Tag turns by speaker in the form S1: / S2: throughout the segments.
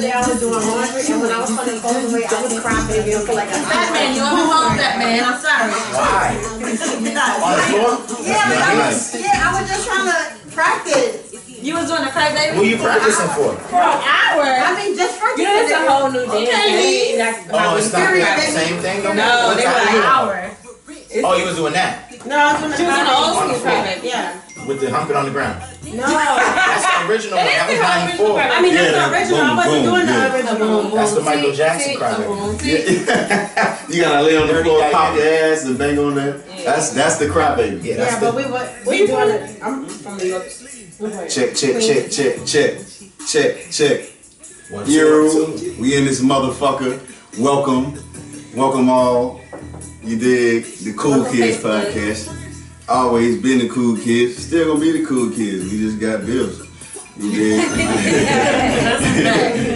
S1: day I was doing laundry, and when I was putting clothes away, I was crying, baby. I feel like
S2: That man, you overwhelmed that man. I'm sorry.
S3: Why? On the floor?
S1: Yeah, I was just trying to practice.
S2: You was doing the crack baby?
S3: Who you practicing for?
S2: For an hour.
S1: I mean, just for
S4: It's a whole new dance.
S3: Oh, it's not the same thing?
S4: No, they were an hour.
S3: Oh, you was doing that?
S1: No, I was doing
S4: She was in the old school crack baby.
S1: Yeah.
S3: With the humping on the ground?
S1: No.
S3: That's the original one. That was 94.
S1: I mean, that's the original. I wasn't doing the original.
S3: That's the Michael Jackson cry baby.
S5: You gotta lay on the floor, pop your ass, and bang on that. That's the cry baby.
S1: Yeah, but we doing it. I'm from New York.
S5: Check.
S3: 1, 2,
S5: Yo,
S3: 2.
S5: we in this motherfucker. Welcome all. You dig the Cool Kids podcast. Always been the cool kids. Still gonna be the cool kids. We just got bills. You dig?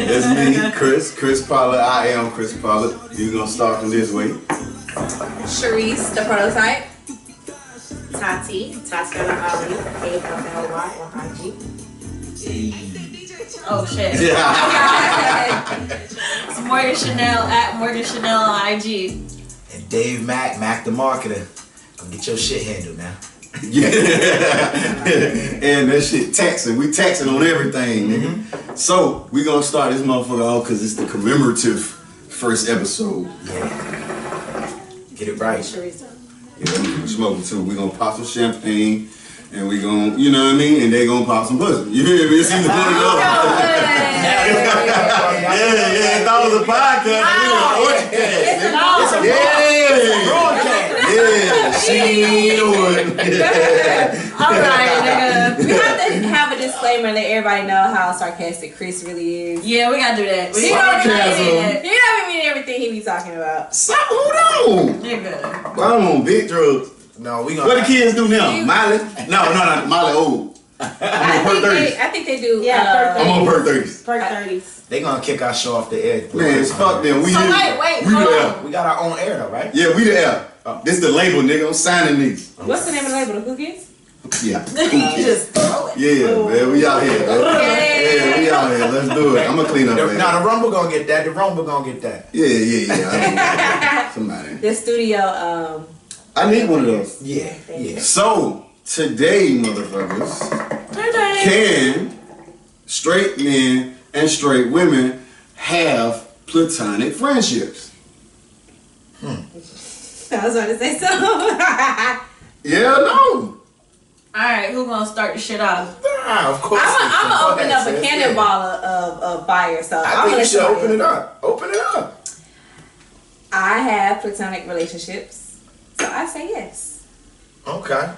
S5: That's me, Chris Pollard. I am Chris Pollard. You gonna start from this way.
S4: Sharice, the prototype.
S1: Tatiana Ali, A-L-Y on IG.
S2: Oh shit.
S5: Yeah.
S2: It's Morgan Chanel at Morgan Chanel on IG.
S3: And Dave Mac the marketer. Come get your shit handled now.
S5: Yeah. And that shit taxing. We taxing on everything, nigga. So we gonna start this motherfucker off because it's the commemorative first episode.
S3: Yeah. Get it right.
S5: Yeah, we smoking too. We gonna pop some champagne and we gonna, you know what I mean? And they gonna pop some pussy. You hear me? It's either one or the other. Yeah, that was a podcast.
S4: Alright, nigga. We have to have a disclaimer and let everybody know how sarcastic Chris really is.
S2: Yeah, we gotta do that.
S4: He don't even mean everything he be talking about.
S5: Hold on.
S2: Nigga.
S5: I'm on big drugs.
S3: No, we gonna.
S5: What the kids do now? Miley? No, Miley old. I'm on perk 30s.
S4: I think they do.
S1: Yeah,
S5: I'm on perk 30s.
S1: Perk 30s.
S3: They gonna kick our show off the air.
S5: Man, fuck them. We
S2: So
S5: here.
S2: wait,
S5: We
S2: hold
S5: the
S2: on.
S5: L.
S3: We got our own air though, right?
S5: Yeah, we the L. This the label, nigga. I'm signing these.
S4: What's the name of the label? The Cookies?
S5: Yeah.
S2: You just throw it.
S5: Yeah, man. We out here, man. Yeah, we out here. Let's do it. I'm gonna clean up, man.
S3: Now the Rumble gonna get that. The Rumble gonna get that.
S5: Yeah. Somebody.
S4: The studio.
S5: I need one of those.
S3: Yeah.
S5: So, today, motherfuckers, can straight men and straight women have platonic friendships?
S4: I was about to say so.
S5: Yeah, no.
S2: Alright, who gonna start the shit off?
S3: Nah, of course.
S4: I'm gonna open up a cannonball of fire. So
S3: I think you should open it up. Open it up.
S4: I have platonic relationships, so I say yes.
S3: Okay.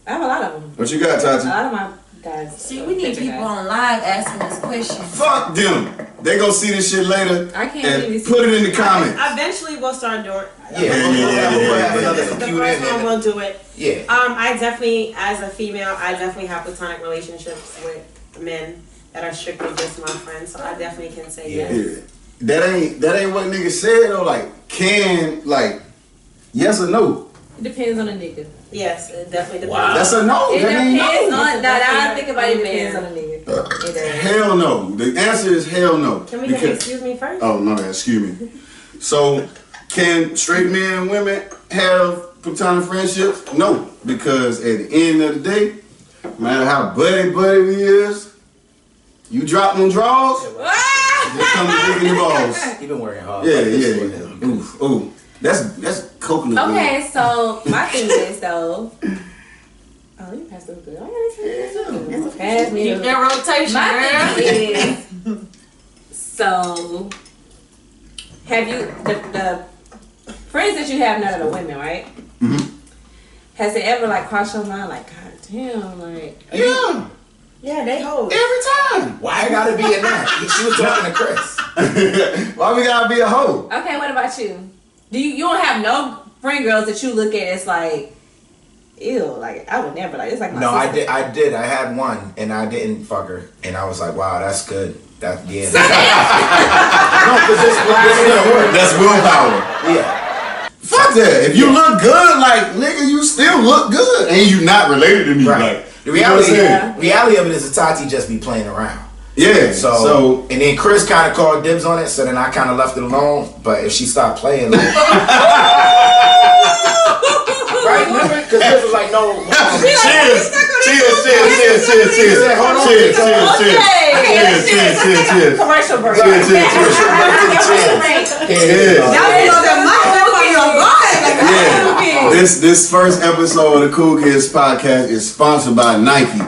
S4: I have a lot of them.
S5: What you got, Tati?
S4: A lot of my guys.
S2: See, we need people on live asking us questions.
S5: Fuck them. They gonna see this shit later
S4: I can't
S5: and
S4: even see
S5: put it in the comments.
S1: Eventually, we'll start doing.
S3: Yeah, we'll have another
S1: The
S3: computer
S1: first
S3: in
S1: one
S3: there.
S1: we'll do it.
S3: Yeah.
S1: I definitely, as a female, I definitely have platonic relationships with men that are strictly just my friends. So I definitely can say
S3: Yeah.
S1: yes.
S5: Yeah. That ain't what niggas said though. Like, yes or no?
S4: It depends on the nigga.
S1: Yes, it definitely depends.
S3: Wow.
S5: That's a no.
S4: It
S5: That ain't
S4: depends
S5: no.
S4: on. Now I think about it. It depends on the nigga. It does.
S5: Hell no. The answer is hell no.
S1: Can we get excuse me first?
S5: Oh, my bad. Excuse me. So, can straight men and women have platonic friendships? No. Because at the end of the day, no matter how buddy we is, you drop them draws, they come to digging the balls.
S3: He been working hard.
S5: Yeah. Ooh. That's coconut.
S4: Okay, so my thing is though. Oh, you passed the hookah. Oh, yeah, pass me.
S2: Keep that rotation,
S4: My
S2: girl.
S4: thing is, so have you the friends that you have now that are women, right?
S5: Mm-hmm.
S4: Has it ever like crossed your mind, like, God damn, like?
S5: Yeah.
S1: Yeah, they hold.
S5: Every time.
S3: Why I gotta be in that? She was talking to Chris.
S5: Why we gotta be a hoe?
S4: Okay, what about you? Do you don't have no friend girls that you look at as like, ew, like I would never, like it's like my
S3: No,
S4: sister.
S3: I did. I had one and I didn't fuck her. And I was like, wow, that's good. That's yeah. No, because this gonna work.
S5: That's willpower.
S3: Yeah.
S5: Fuck that. If you look good, like, nigga, you still look good. And you not related to me.
S3: Right.
S5: Like,
S3: The reality,
S5: you know what I'm saying?
S3: reality of it is that Tati just be playing around.
S5: Yeah.
S3: So and then Chris kind of called dibs on it, so then I kind of left it alone. But if she stopped playing, like, right? Remember? Because Chris was like, no.
S5: Cheers.
S4: Commercial break.
S5: This first episode of the Cool Kids podcast is sponsored by Nike.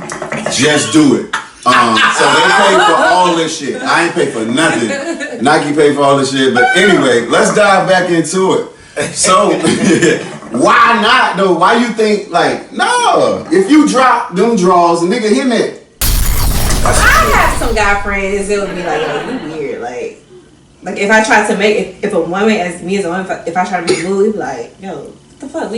S5: Just do it. So they pay for all this shit. I ain't pay for nothing. Nike pay for all this shit. But anyway, let's dive back into it. So why not though? Why you think like no? If you drop them draws, a nigga hit it.
S4: I have some guy friends that would be like, yo, you weird. Like if I try to make if a woman as me as a woman, if I try to make a move, be like, yo, what the fuck?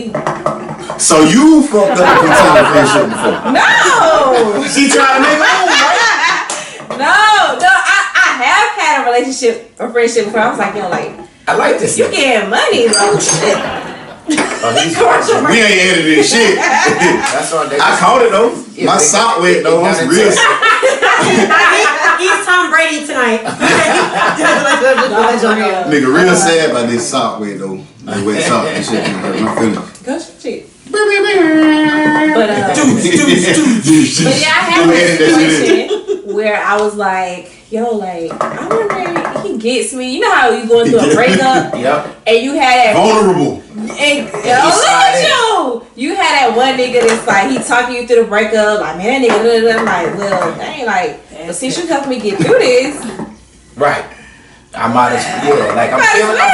S5: So you fucked up a platonic friendship before?
S4: No.
S5: She trying to make a move, right?
S4: No. I have had a relationship or friendship before. I was like, yo, like
S3: I like this.
S4: you getting money, like shit. Commercial break.
S5: We ain't editing shit.
S3: That's all they
S5: I caught it though. My sock wet though. I'm real.
S1: He's Tom Brady tonight.
S5: Nigga real sad about this sock wet though. This wet sock and shit. My feelings.
S4: Go shit. But yeah, I had a situation where I was like, yo, like, I wonder if he gets me. You know how you going through a breakup?
S3: Yep.
S4: And you had that
S5: Vulnerable.
S4: And look at you! You had that one nigga that's like, he talking you through the breakup, like, man, that nigga, I'm like, well, dang, like, but since you helped me get through this.
S3: Right. I might as like I'm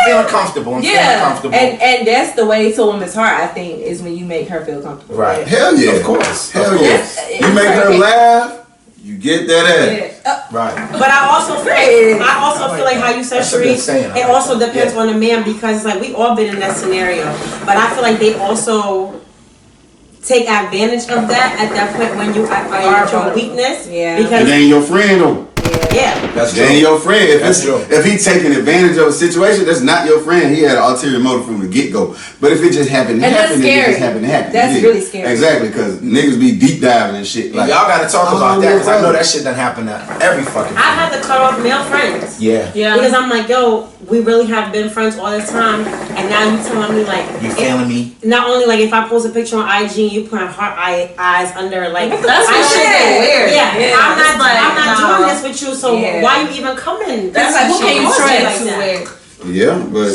S3: feeling comfortable. I'm feeling comfortable.
S4: And that's the way to a woman's heart, I think, is when you make her feel comfortable.
S3: Right.
S5: Hell yeah.
S3: Of course.
S5: Hell yeah. You make her laugh, you get that ass.
S3: Right.
S1: But I also feel like how you said, Sharice, it also depends on the man, because like we all been in that scenario. But I feel like they also take advantage of that at that point when you are at your weakness.
S4: Yeah.
S1: Because
S5: it ain't your friend though.
S1: yeah.
S3: That's
S5: It ain't your friend. If he taking advantage of a situation, that's not your friend. He had an ulterior motive from the get-go. But if it just happened to happen, it just happened to happen.
S4: That's really scary.
S5: Exactly, because niggas be deep diving and shit.
S3: Like, y'all gotta talk about that, because I know that shit done happen to every fucking
S1: I've had to cut off male friends.
S3: Yeah.
S1: Because I'm like, yo, we really have been friends all this time, and now you telling me like
S3: you feeling me?
S1: Not only like if I post a picture on IG, you put heart eyes under like
S2: That's what shit weird.
S1: Yeah, I'm not doing this with you. So why you even coming?
S2: That's like, who can you trust?
S1: Like
S5: Yeah, but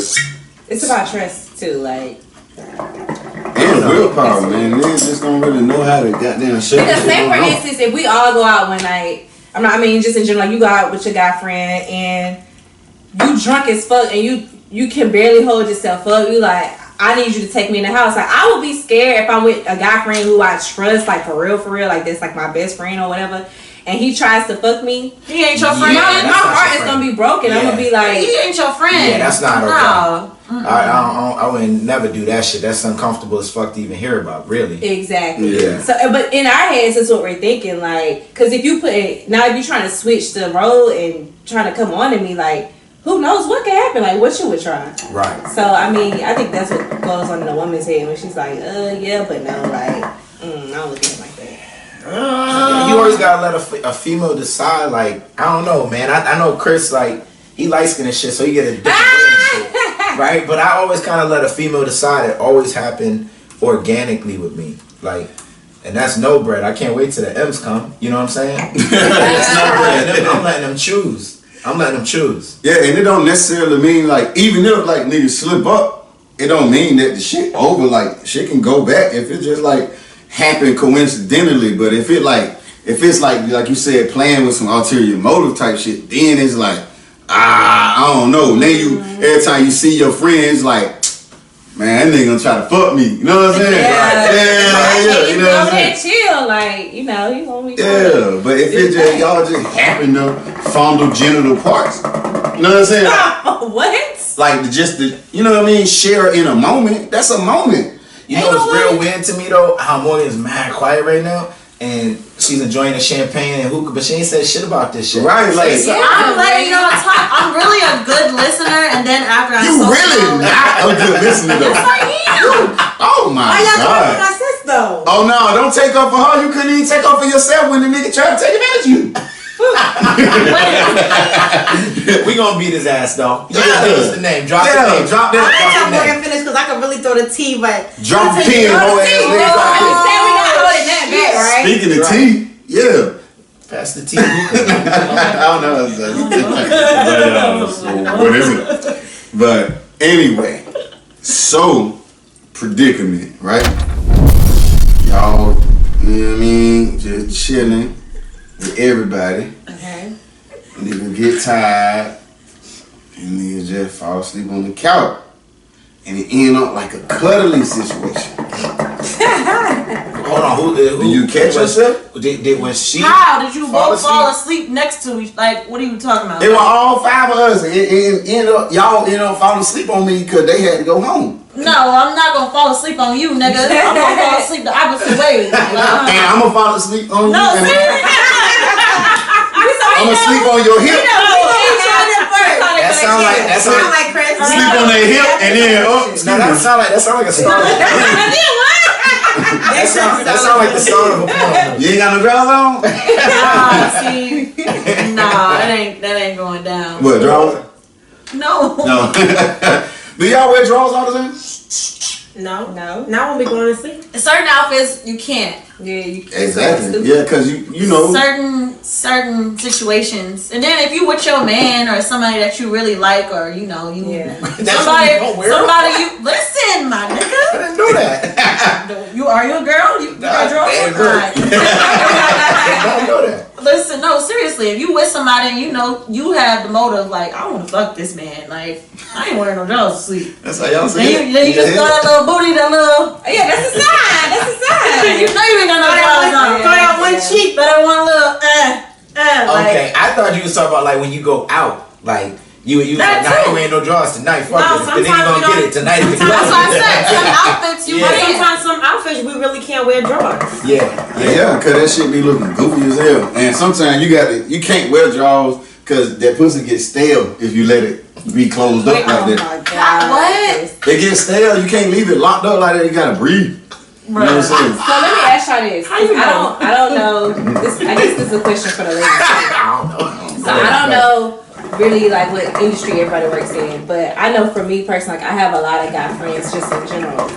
S4: it's about trust too, like.
S5: and willpower, man. Niggas just don't really know how to goddamn shit.
S4: Because say for instance, if we all go out one night, just in general, like you go out with your guy friend and you drunk as fuck and you can barely hold yourself up. You like, I need you to take me in the house. Like, I would be scared if I'm with a guy friend who I trust, like for real, like that's like my best friend or whatever, and he tries to fuck me.
S2: He ain't your friend.
S4: My heart is gonna be broken. I'm gonna be like,
S2: he ain't your friend.
S3: Yeah, that's not okay.
S2: No.
S3: I would never do that shit. That's uncomfortable as fuck to even hear about, really.
S4: Exactly.
S5: Yeah.
S4: So, but in our heads, that's what we're thinking. Like, because if you if you're trying to switch the role and trying to come on to me, like, who knows what could happen? Like, what you would try.
S3: Right.
S4: So, I mean, I think that's what goes on in a woman's head when she's like, yeah, but no, like, I don't look at it like that.
S3: You always gotta let a female decide. Like, I don't know, man. I know Chris, like, he light skinned and shit, so he get a different way and shit. Right? But I always kind of let a female decide. It always happened organically with me. Like, and that's no bread. I can't wait till the M's come. You know what I'm saying? That's no bread. I'm letting them choose. Yeah, and it don't necessarily mean like, even if like niggas slip up, it don't mean that the shit over. Like, shit can go back if it just like happened coincidentally. But if it's like you said, playing with some ulterior motive type shit, then it's like, I don't know. Then every time you see your friends, like, man, that nigga gonna try to fuck me. You know what I'm saying? Yeah. You know what I'm saying?
S4: Chill, like, you know, he gonna be.
S5: Yeah, but if it just y'all just happen to fondle genital parts, you know what I'm saying?
S4: What?
S5: Like you know what I mean? Share in a moment. That's a moment.
S3: You know what's real weird to me though? How Morgan's mad quiet right now, and she's enjoying the champagne and hookah, but she ain't said shit about this shit.
S5: Right? Like,
S2: I'm letting y'all talk. I'm really a good listener, and then after I
S5: you really not a good listener though. Oh my
S1: why y'all
S5: god.
S1: talking about my sis though?
S5: Oh no, don't take up for her. You couldn't even take up for yourself when the nigga tried to take advantage of you.
S3: We gonna beat his ass though. You
S5: Yeah.
S3: give us the name. Drop the
S5: Yeah,
S3: name.
S5: drop
S1: I
S5: that.
S1: didn't tell
S3: the name.
S1: Morgan finish because I could really throw the T, but
S5: Drop the pin, whole ass nigga.
S4: we not holding that back, right?
S5: Speaking of
S3: Right.
S5: tea, yeah.
S3: Pass the T.
S5: I don't know. What is it? But anyway, so predicament, right? Y'all, you know what I mean? Just chilling with everybody.
S1: okay.
S5: Nigga get tired, and nigga just fall asleep on the couch, and it end up like a cuddling situation.
S3: Hold on. Who
S5: Do you catch yourself?
S3: Did when she?
S2: How did you
S3: Fall
S2: both fall asleep next to each? Like, what are you talking about?
S5: They were all 5 of us, and y'all ended up falling asleep on me because they had to go home.
S2: No, I'm not gonna fall asleep on you, nigga. I'm gonna fall asleep the opposite way.
S5: And I'm gonna fall asleep on
S2: No,
S5: you. And
S2: seriously.
S5: I'm gonna sleep on your hip.
S3: That sound like
S1: Chris.
S5: Sleep on their hip, and then
S3: Now that sound like a start. That sound like the start of a poem.
S5: You ain't got no drawers on.
S2: See, that ain't going down.
S5: What drawers?
S2: No.
S5: No. Do y'all wear drawers all the time?
S1: No.
S4: No.
S1: Not when we going to sleep.
S2: Certain outfits you can't.
S4: Yeah, you
S5: Exactly. Yeah, cause you know.
S2: Certain situations, and then if you with your man or somebody that you really like, or you know you somebody you listen, my nigga.
S3: I didn't know that.
S2: You are you a girl? You got drawers?
S3: damn girl.
S2: Alright.
S3: I didn't know that.
S2: Listen, no, seriously, if you with somebody and you know you have the motive, like I want to fuck this man, like I ain't wearing no drawers to sleep.
S5: That's how y'all
S2: Then
S5: say
S2: you, then you just throw that little booty, that little.
S4: Yeah, that's a sign. That's a sign.
S2: You know you ain't got no drawers on.
S1: Throw that one cheek.
S2: But I want a little
S3: Okay, I thought you was talking about like when you go out, like you
S2: That
S3: like, nah,
S2: too.
S3: you ain't no drawers tonight. Fuck
S1: No,
S3: it. But then you
S1: sometimes we
S3: gonna get it
S1: don't-
S3: tonight. If you
S2: That's
S3: want
S2: why I
S3: it.
S2: said some outfits you
S3: Yeah.
S1: But
S2: can't.
S1: sometimes some outfits we really can't wear drawers.
S5: Yeah, cause that shit be looking goofy as hell. And sometimes you can't wear drawers cause that pussy gets stale if you let it be closed up like that.
S4: my God.
S2: What?
S5: They get stale. You can't leave it locked up like that. You gotta breathe. You know what I'm saying?
S4: So let me ask y'all this.
S1: How you know?
S4: I don't know. This, I guess this is a question for the ladies.
S3: I don't know.
S4: So I don't know really like what industry everybody works in, but I know for me personally, like I have a lot of guy friends just in general.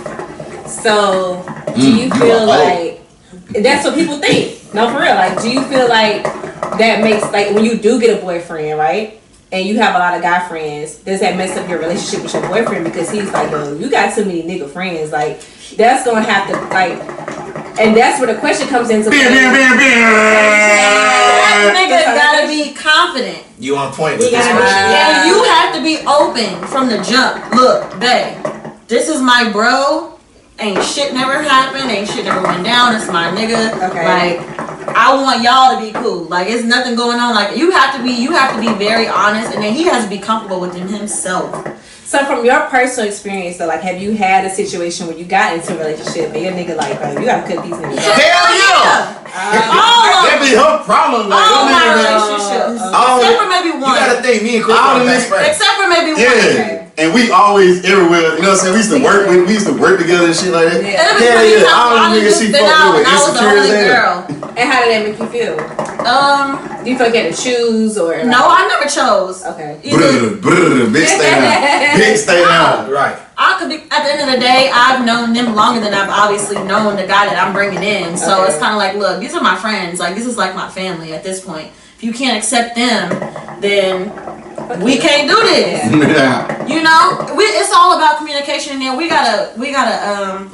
S4: So do you feel like that's what people think? No, for real. Like, do you feel like that makes like when you do get a boyfriend, right? And you have a lot of guy friends, does that mess up your relationship with your boyfriend because he's like, yo, you got too many nigga friends? Like, that's gonna have to like, and that's where the question comes into play.
S2: That nigga gotta be confident.
S3: You on point with
S1: You
S3: this
S1: gotta be-
S3: question.
S2: And you have to be open from the jump. Look, babe, this is my bro. Ain't shit never happened. Ain't shit never went down. It's my nigga.
S4: Okay.
S2: Like, I want y'all to be cool. Like, it's nothing going on. Like, you have to be very honest, and then he has to be comfortable within himself.
S4: So from your personal experience, though, like, have you had a situation where you got into a relationship and your nigga like, bro, you gotta cut these niggas off?
S5: Hell yeah!
S2: All of
S5: That be her problem. Like,
S2: all
S5: them
S2: my
S5: niggas,
S2: relationships,
S5: all-
S2: except for maybe
S3: You
S2: one.
S3: gotta think, me and Chris
S5: All
S3: are
S5: the
S3: best
S5: niggas-
S3: friends.
S2: Except for maybe one.
S5: yeah. And we always everywhere. You know what I'm saying? We used to work together and shit like that.
S4: Yeah.
S2: And it was
S5: Hell
S2: pretty
S5: yeah,
S2: tough.
S5: all
S2: I
S5: them
S2: was
S5: niggas
S2: just
S5: she
S2: been
S5: fucked
S2: out,
S5: with
S2: and I was the
S5: insecure as
S2: only
S5: hell.
S2: girl.
S4: And how did that make you feel? Do you feel like you had to choose or like,
S2: No, I never chose.
S4: Okay.
S2: Either
S5: Big stay down. Big stay down.
S3: Right.
S2: I could be, at the end of the day, I've known them longer than I've obviously known the guy that I'm bringing in. So
S4: Okay.
S2: it's kind of like, look, these are my friends. Like, this is like my family at this point. If you can't accept them, then we can't do this.
S5: Yeah.
S2: You know, it's all about communication. And we gotta, what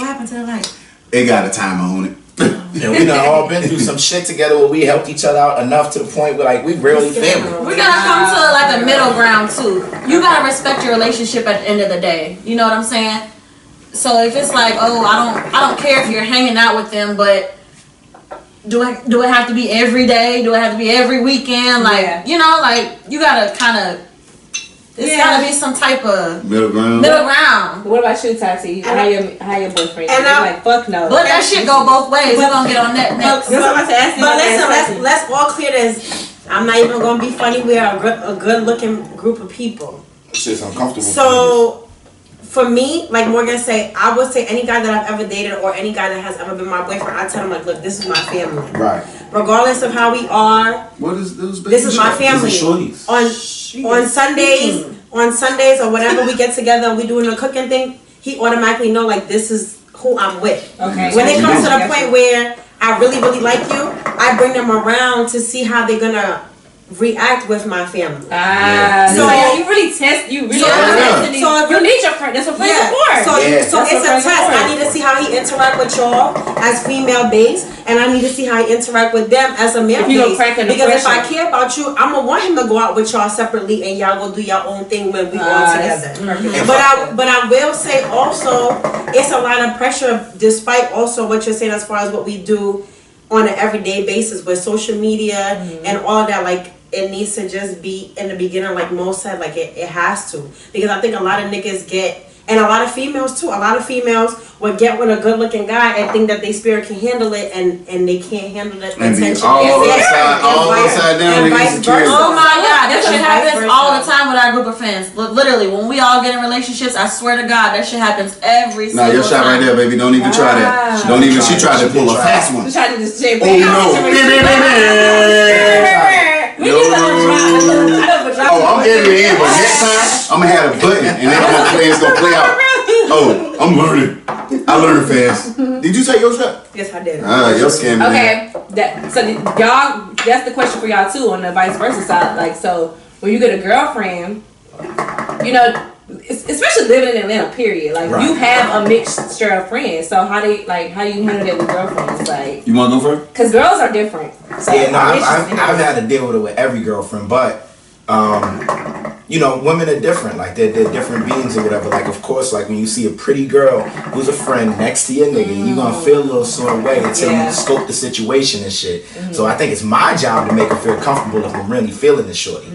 S2: happened to the light?
S5: It got a timer on it.
S3: And we done all been through some shit together where we helped each other out enough to the point where like we really family.
S2: We gotta come to like a middle ground too. You gotta respect your relationship at the end of the day. You know what I'm saying? So if it's like, oh, I don't care if you're hanging out with them, but do it have to be every day? Do it have to be every weekend? Like,
S4: Yeah.
S2: you know, like you gotta kind of. It's gotta be some type of
S5: Middle ground.
S2: middle ground.
S4: What about you, Tati? How your boyfriend?
S1: And
S4: You're like, fuck no.
S2: But that shit go both ways. We're gonna get on that next.
S4: That's what I'm about to ask you.
S1: But listen, let's all clear this. I'm not even gonna be funny. We are a good looking group of people.
S5: Shit's uncomfortable.
S1: So for me, like Morgan said, I would say any guy that I've ever dated or any guy that has ever been my boyfriend, I tell him like, look, this is my family.
S3: Right.
S1: Regardless of how we are,
S5: What is this?
S1: this is my family. On Sundays or whatever we get together and we doing a cooking thing, he automatically know like this is who I'm with.
S4: Okay.
S1: When it comes to the point where I really, really like you, I bring them around to see how they're gonna react with my family.
S4: So you really test. You really you need your friend. That's what friends are for.
S1: So it's a test. I need to see how he interact with y'all as female base, and I need to see how he interact with them as a male base. Because if I care about you, I'm gonna want him to go out with y'all separately, and y'all go do your own thing when we all together. But I will say also, it's a lot of pressure, despite also what you're saying as far as what we do on an everyday basis with social media and all that. Like, it needs to just be in the beginning, like Mo said, like it has to. Because I think a lot of niggas get, and a lot of females too, a lot of females will get with a good looking guy and think that their spirit can handle it, and they can't handle the attention.
S5: All upside down
S1: and vice versa.
S2: Oh my God, that shit happens all the time with our group of friends. Literally, when we all get in relationships, I swear to God, that shit happens every single time.
S5: Nah, your shot right there, baby. Don't even try that. Don't even. She tried to pull a fast one.
S4: She tried to just say,
S5: Oh no. I'm editing in, but next time I'm gonna have a button and that whole plan is gonna play out. Oh, I'm learning. I learned fast. Did you take your shot?
S1: Yes, I did.
S5: You're scamming.
S4: Okay, y'all. That's the question for y'all too on the vice versa side. Like, so when you get a girlfriend, you know, especially living in Atlanta, period. Like, you have a mixture of friends. So how do you handle that with girlfriends? Like,
S5: you wanna go first?
S4: Because girls are different. So
S3: I've had to deal with it with every girlfriend, but you know, women are different. Like they're different beings or whatever. Like, of course, like when you see a pretty girl who's a friend next to your nigga, you're gonna feel a little sort of way until you scope the situation and shit. So I think it's my job to make her feel comfortable if I'm really feeling the shorty.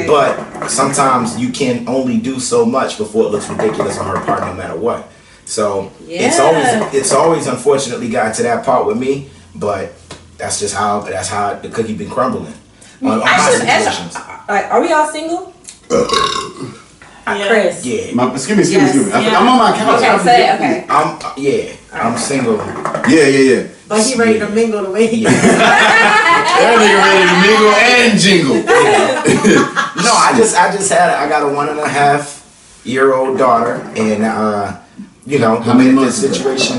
S3: But sometimes you can only do so much before it looks ridiculous on her part, no matter what. So it's always unfortunately gotten to that part with me. But that's just how the cookie been crumbling. On my situations.
S4: Are we all single? Chris.
S3: Yeah.
S5: Excuse me. I'm on my couch.
S4: Okay.
S3: I'm single.
S5: Yeah.
S1: But he ready to mingle the way he is.
S5: That nigga ready to mingle and jingle.
S3: No, I got a 1.5-year-old daughter, and you know,
S5: how many months
S3: situation?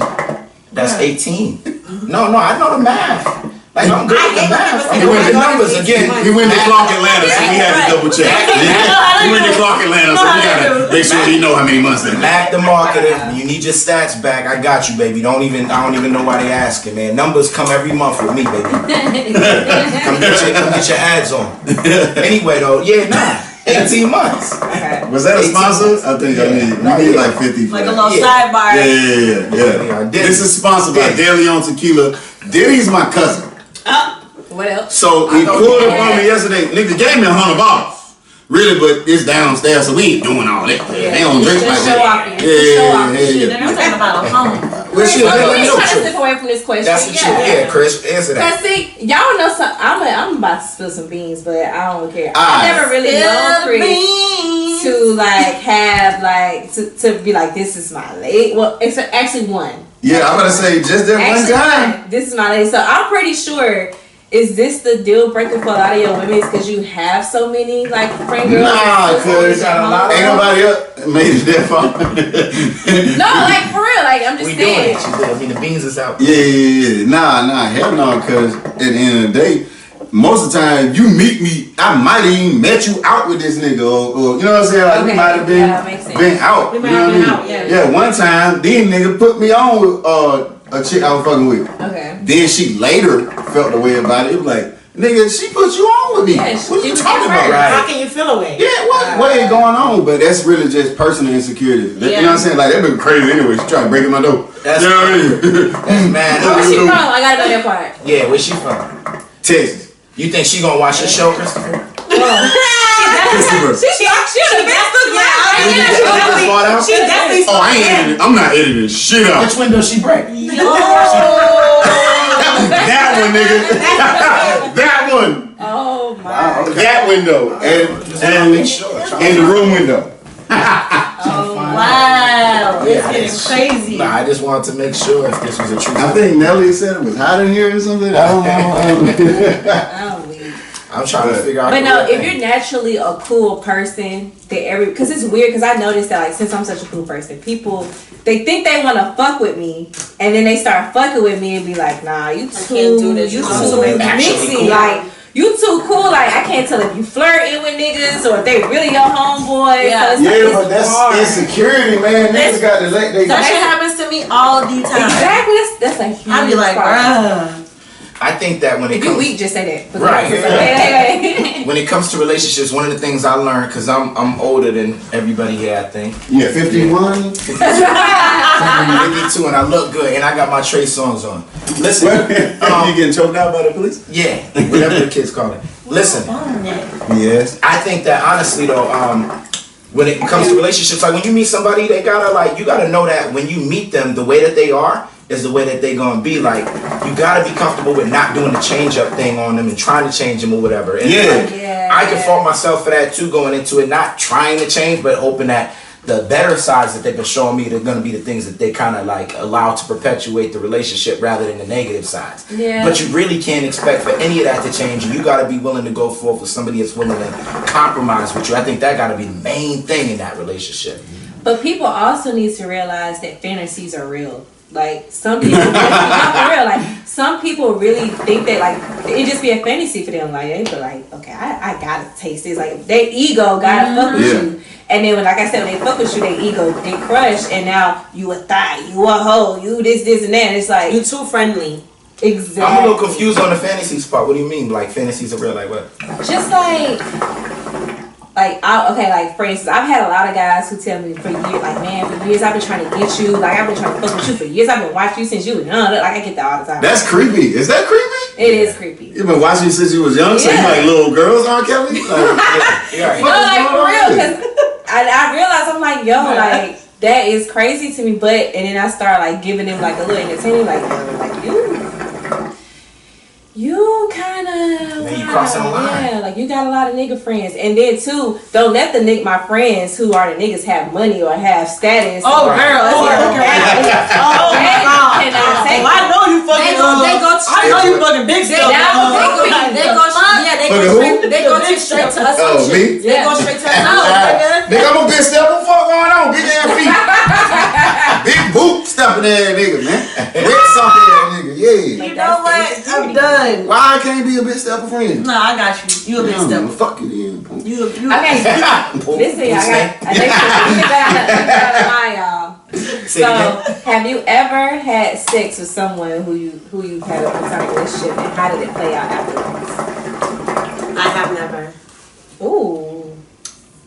S3: That's 18. No, I know the math. Like, I'm good at the math. I'm doing the numbers again.
S5: He went to Clark Atlanta, so we had to double check. He went to Clark Atlanta, so we gotta make sure he know how many months that is.
S3: Math the marketer. You need your stats back. I got you, baby. I don't even know why they asking, man. Numbers come every month with me, baby. Come get your ads on. Anyway, though, 18 months.
S4: Okay.
S5: Was that a sponsor? I think you need like 50.
S2: Like a little sidebar.
S5: Yeah. This is sponsored by De Leon Tequila. Diddy's my cousin.
S4: What else?
S5: So he pulled up on me yesterday. Nigga gave me $100. Really, but it's downstairs, so we ain't doing all that. They don't drink like that.
S2: They're talking about a home.
S5: Well,
S4: he's trying to slip away from this question.
S3: That's the truth. Yeah, Chris, answer that.
S4: Cause see, y'all know some. I'm about to spill some beans, but I don't care. I never really known Chris to like have like to be like, this is my lady. Well, it's actually one.
S5: Yeah, I'm gonna say just that one time.
S4: This is my lady. So I'm pretty sure. Is this the deal breaker for a lot of your women? Because you have so many like friend girls.
S5: Nah, cause ain't nobody else made it that far.
S4: No, like for real. Like I'm just saying.
S3: I mean, the beans is out.
S5: Yeah. Nah, hell no. Cause at the end of the day, most of the time you meet me, I might have even met you out with this nigga, or you know what I'm saying? Like we might have been out.
S1: We might have been out.
S5: Yeah. One time, these niggas put me on with a chick I was fucking with.
S4: Okay.
S5: Then she later felt the way about it. It was like, nigga, she put you on with me.
S4: Yeah,
S5: what are you talking about?
S3: Right.
S1: How can you feel away?
S5: Yeah, what ain't going on? But that's really just personal insecurity. You know what I'm saying? Like, that been crazy anyway. She tried to break in my door.
S3: That's
S5: you know what I mean?
S3: That's mad.
S4: Where's she from? I gotta know that part.
S3: Yeah, where's she from?
S5: Texas.
S3: You think she gonna watch your show, Christopher?
S5: Christopher.
S4: She the best look
S1: She definitely.
S5: Oh, I ain't editing. I'm not editing shit out.
S3: Which window she break?
S5: That one, nigga. That one.
S4: Oh my.
S5: Wow, okay. That window and the room window.
S2: Wow. It's crazy.
S3: Nah, I just wanted to make sure if this was a true.
S5: I think Nelly said it was hot in here or something. I don't know.
S3: I'm trying to figure out.
S4: But no, if you're naturally a cool person, because it's weird, because I noticed that like since I'm such a cool person, people they think they want to fuck with me, and then they start fucking with me and be like, nah, you too,
S1: can't do this.
S4: you
S1: I'm
S4: too
S3: actually
S4: mixy,
S3: cool.
S4: like you too cool. Like I can't tell if you flirting with niggas or if they really your homeboy.
S2: Yeah.
S4: So it's
S5: But that's
S4: hard.
S5: insecurity, man. Niggas got to let they.
S2: That shit happens to me all the time.
S4: Exactly. That's a huge
S2: I be like,
S4: problem.
S2: bruh.
S3: I think that when it
S4: If you
S3: comes
S4: weak, just say that.
S3: Right.
S4: Hey.
S3: when it comes to relationships, one of the things I learned because I'm older than everybody here, I think.
S5: Yeah, 51.
S3: 52, and I look good, and I got my Trey songs on. Listen,
S5: You getting choked out by the police?
S3: yeah, whatever the kids call it. Listen,
S5: Yes.
S3: I think that honestly though, when it comes to relationships, like when you meet somebody, you gotta know that when you meet them, the way that they are is the way that they gonna be. Like you gotta be comfortable with not doing the change up thing on them and trying to change them or whatever. And
S5: Yeah.
S3: I can fault myself for that too, going into it, not trying to change, but hoping that the better sides that they've been showing me, they're gonna be the things that they kind of like allow to perpetuate the relationship rather than the negative sides.
S4: Yeah.
S3: But you really can't expect for any of that to change. You gotta be willing to go forth with somebody that's willing to compromise with you. I think that gotta be the main thing in that relationship.
S4: But people also need to realize that fantasies are real. Like some people, not for real. Like some people really think that like it just be a fantasy for them. Like they feel like, okay, I gotta taste this. Like their ego gotta fuck with you. And then, like I said, when they fuck with you, their ego get crushed, and now you a thot, you a hoe, you this, and that. And it's like
S1: You too friendly.
S4: exactly.
S3: I'm a little confused on the fantasies part. What do you mean? Like fantasies are real? Like what?
S4: Just like for instance, I've had a lot of guys who tell me for years I've been trying to get you, like I've been trying to fuck with you for years. I've been watching you since you were young. Like I get that all the time.
S5: That's creepy. Is that creepy?
S4: It is creepy.
S5: You've been watching you since you was young, so you
S4: Yeah.
S5: like little girls, R. Kelly? Like,
S3: Yeah.
S4: No, like for real, because I realized I'm like, yo, like that is crazy to me. But and then I start like giving them like a little entertainment, like yo, like you kind of
S3: Man, you crossing the line.
S4: yeah, like you got a lot of nigga friends, and then too, don't let my friends who are the niggas have money or have status.
S2: Oh,
S4: or,
S2: girl.
S4: or,
S2: Oh,
S4: they cannot take
S1: I know you fucking.
S2: They go
S1: I know you fucking big stuff.
S2: They go straight to us.
S5: oh, me?
S2: They go straight to us.
S5: Nigga, I'm a big step. What the fuck going on? Big ass feet. Big boot stepping ass nigga, man. Big something ass nigga, yeah.
S2: You know what? I'm done.
S5: Why I can't be a big stepper friend?
S2: No, I got you. You a big step.
S5: Fuck you then.
S2: You.
S4: Okay, listen, I got lie, y'all.
S3: Say it
S4: So, have you ever had sex with someone who you had a platonic relationship, and how did it play out afterwards?
S1: I have never.
S4: Ooh.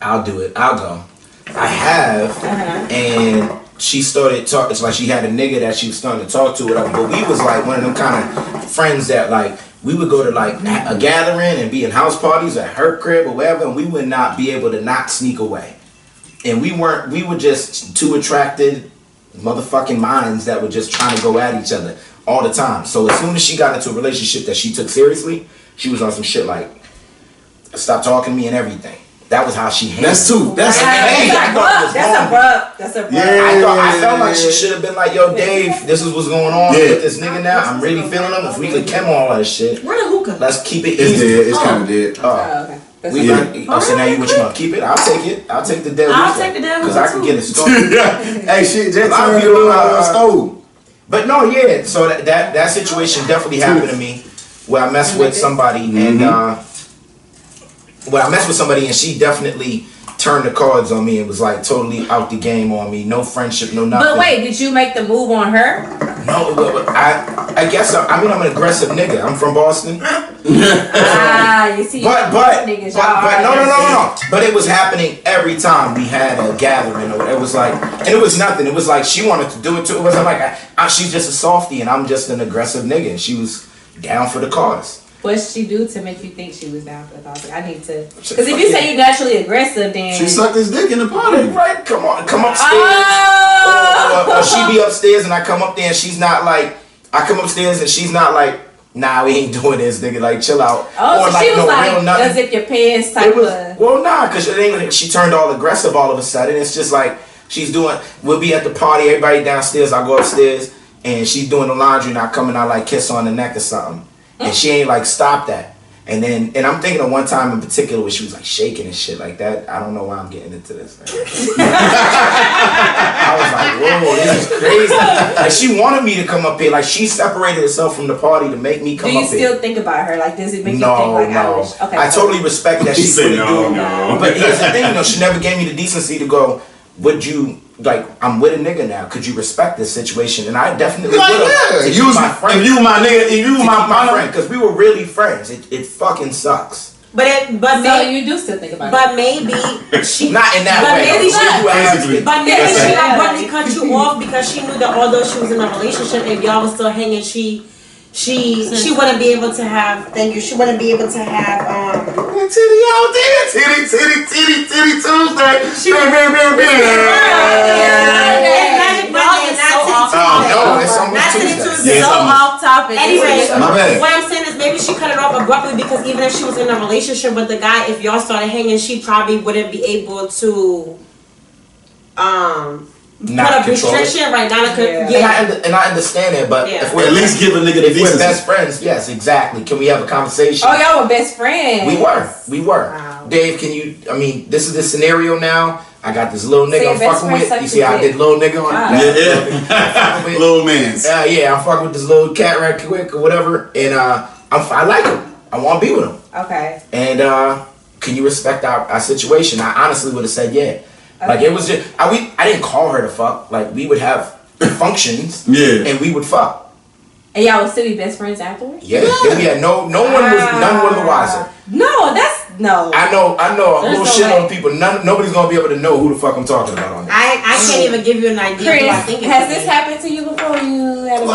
S3: I'll do it. I'll go. I have, and she started talking. It's like she had a nigga that she was starting to talk to, whatever. But we was like one of them kind of friends that like we would go to like a gathering and be in house parties at her crib or whatever, and we would not be able to not sneak away. And we were just two attracted motherfucking minds that were just trying to go at each other all the time. So as soon as she got into a relationship that she took seriously, she was on some shit like stop talking to me and everything. That was how she handled
S5: That's two. That's
S3: Hey, I thought it was wrong.
S4: That's a bruh.
S5: Yeah.
S3: I felt like she should have been like, yo, Dave, this is what's going on with this nigga now. I'm really feeling him. If we could chem all that shit,
S2: Where the hookah?
S3: let's keep it
S5: It's
S3: easy.
S5: dead. It's kind of dead.
S4: Okay. That's
S3: We
S4: a
S3: like, so now you what you gonna keep it? I'll take it. I'll take the dead.
S2: I'll take the dead
S3: because I can get it started.
S5: Hey, shit, just
S3: A lot of
S5: turned
S3: people,
S5: a stove.
S3: But no, yeah. So that situation definitely happened to me where I messed with somebody and she definitely turned the cards on me and was like totally out the game on me. No friendship, no nothing.
S4: But wait, did you make the move on her?
S3: No, I guess I mean I'm an aggressive nigga. I'm from Boston.
S4: You see,
S3: But
S4: niggas,
S3: no. But it was happening every time we had a gathering. Or it was like, and it was nothing. It was like she wanted to do it too. It wasn't like she's just a softie and I'm just an aggressive nigga. And she was down for the cause.
S4: What did she do to make you think she was down for the cause? I need to, because if you say you're naturally aggressive, then
S5: She sucked his dick in the party.
S3: Right? Come upstairs.
S4: Oh!
S3: Or she be upstairs and I come up there and she's not like. I come upstairs and she's not like. Nah, we ain't doing this, nigga. Like, chill out.
S4: Oh,
S3: or
S4: so she was
S3: real
S4: like,
S3: nothing.
S4: as if your pants type
S3: It was,
S4: of.
S3: well, nah, because she turned all aggressive all of a sudden. It's just like, we'll be at the party, everybody downstairs, I go upstairs, and she's doing the laundry, and I come and I like kiss her on the neck or something. And she ain't like stop that. And I'm thinking of one time in particular where she was like shaking and shit like that. I don't know why I'm getting into this. I was like, whoa, this is crazy. Like she wanted me to come up here. Like she separated herself from the party to make me come up here.
S4: Do you still think about her? Like does it make you think like I wish? Okay.
S3: I totally respect that she
S5: said
S3: couldn't do it.
S5: no.
S3: But here's the thing though, she never gave me the decency to go, would you like I'm with a nigga now, could you respect this situation? And I definitely
S5: Like,
S3: would have.
S5: yeah,
S3: You was my friend.
S5: if you my nigga, if you my
S3: friend, because we were really friends. It fucking sucks.
S4: So you do still think about it.
S1: But maybe she
S3: Not in that
S1: but
S3: way.
S1: Maybe
S3: though.
S1: she,
S3: You asked me.
S1: but maybe
S3: That's
S1: she
S3: it.
S1: abruptly cut you off because she knew that although she was in a relationship, if y'all was still hanging, she wouldn't be able to have. Thank you. She wouldn't be able to have.
S5: Titty all day, titty Tuesday.
S1: She would.
S3: It's almost Tuesday.
S2: So off topic.
S1: Anyway,
S5: My bad.
S1: what I'm saying is maybe she cut it off abruptly because even if she was in a relationship with the guy, if y'all started hanging, she probably wouldn't be able to
S3: Not
S1: put a
S3: control it.
S1: restriction right now.
S3: And I understand it, but
S1: Yeah.
S3: if we're
S5: At least give a nigga the
S3: if we're
S5: decency.
S3: best friends, yes, exactly. Can we have a conversation?
S4: Oh, y'all were best friends.
S3: We were.
S1: Wow.
S3: Dave, can you? I mean, this is the scenario now. I got this little
S4: So
S3: nigga
S4: your
S3: I'm
S4: best
S3: fucking
S4: friend
S3: with.
S4: sucked
S3: You see,
S4: your
S3: I
S4: dick.
S3: did little nigga on.
S4: Wow.
S3: Yeah.
S5: Little man's.
S3: Yeah, I'm fucking with this little cat right quick or whatever, and I like him. I want to be with him.
S4: Okay.
S3: And can you respect our situation? I honestly would have said yeah. Like it was just I didn't call her to fuck. Like we would have functions.
S5: Yeah.
S3: And we would fuck.
S4: And y'all would still be best friends afterwards?
S3: Yeah. Then we had none were the wiser.
S4: No, that's no.
S3: I know a
S4: There's
S3: little
S4: no
S3: shit
S4: way.
S3: on people. Nobody's gonna be able to know who the fuck I'm talking about on this.
S1: I can't even give you an idea.
S4: Chris,
S1: of what I think
S4: has this happened to you before? You had a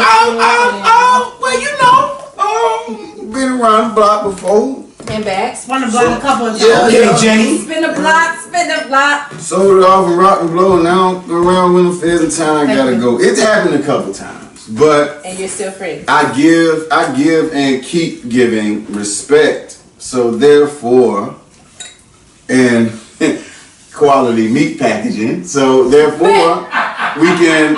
S3: Well, you know,
S5: been around the block before.
S4: and back?
S1: Spun the block a couple of times.
S5: Yeah.
S3: okay, Jenny.
S4: Spin the block, spin the block.
S5: Sold it off and rock and blow, and now around when the feds in town, I gotta go. It's happened a couple times, but
S4: And you're still friends.
S5: I give and keep giving respect. So therefore, and quality meat packaging. So therefore, we can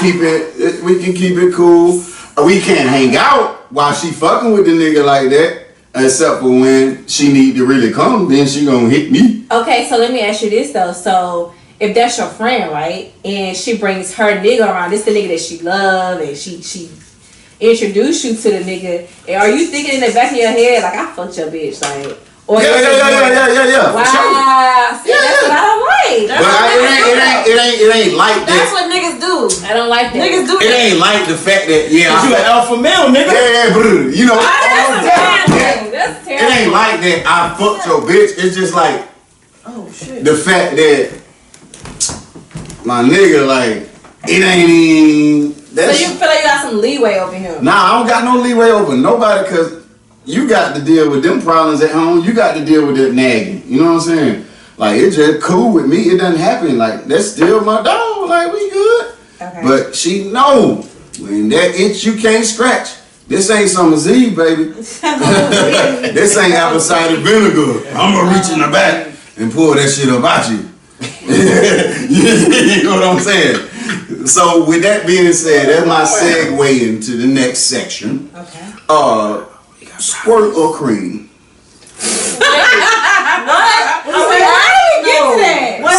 S5: keep it cool. We can't hang out while she fucking with the nigga like that. Except for when she need to really come, then she gonna hit me.
S4: Okay, so let me ask you this though. So if that's your friend, right, and she brings her nigga around, this the nigga that she love, and she introduced you to the nigga, and are you thinking in the back of your head like I fucked your bitch, like? Or
S5: Yeah.
S4: Wow,
S5: For sure.
S4: see, that's what I don't like.
S5: But it ain't like
S2: That's
S5: that.
S2: what niggas do.
S4: I don't like that.
S2: Niggas do
S5: It
S2: that.
S5: ain't like the fact that
S3: You an alpha male, nigga.
S5: you know.
S4: That's
S5: all
S4: a
S5: that.
S4: bad thing. That's
S5: It
S4: terrible.
S5: ain't like that. I fucked your bitch. It's just like
S1: Oh shit.
S5: the fact that my nigga, like, it ain't even.
S4: So
S5: That's,
S4: you feel like you got some leeway over him?
S5: nah, I don't got no leeway over nobody because you got to deal with them problems at home. You got to deal with that nagging. You know what I'm saying? Like, it's just cool with me. It doesn't happen. Like, that's still my dog. Like, we good.
S4: Okay.
S5: But she know when that itch you can't scratch. This ain't Summer's Eve, baby. This ain't apple cider vinegar. I'm gonna reach in the back and pull that shit up out you. You know what I'm saying? So with that being said, that's my segue into the next section.
S4: Okay.
S5: Squirt or cream?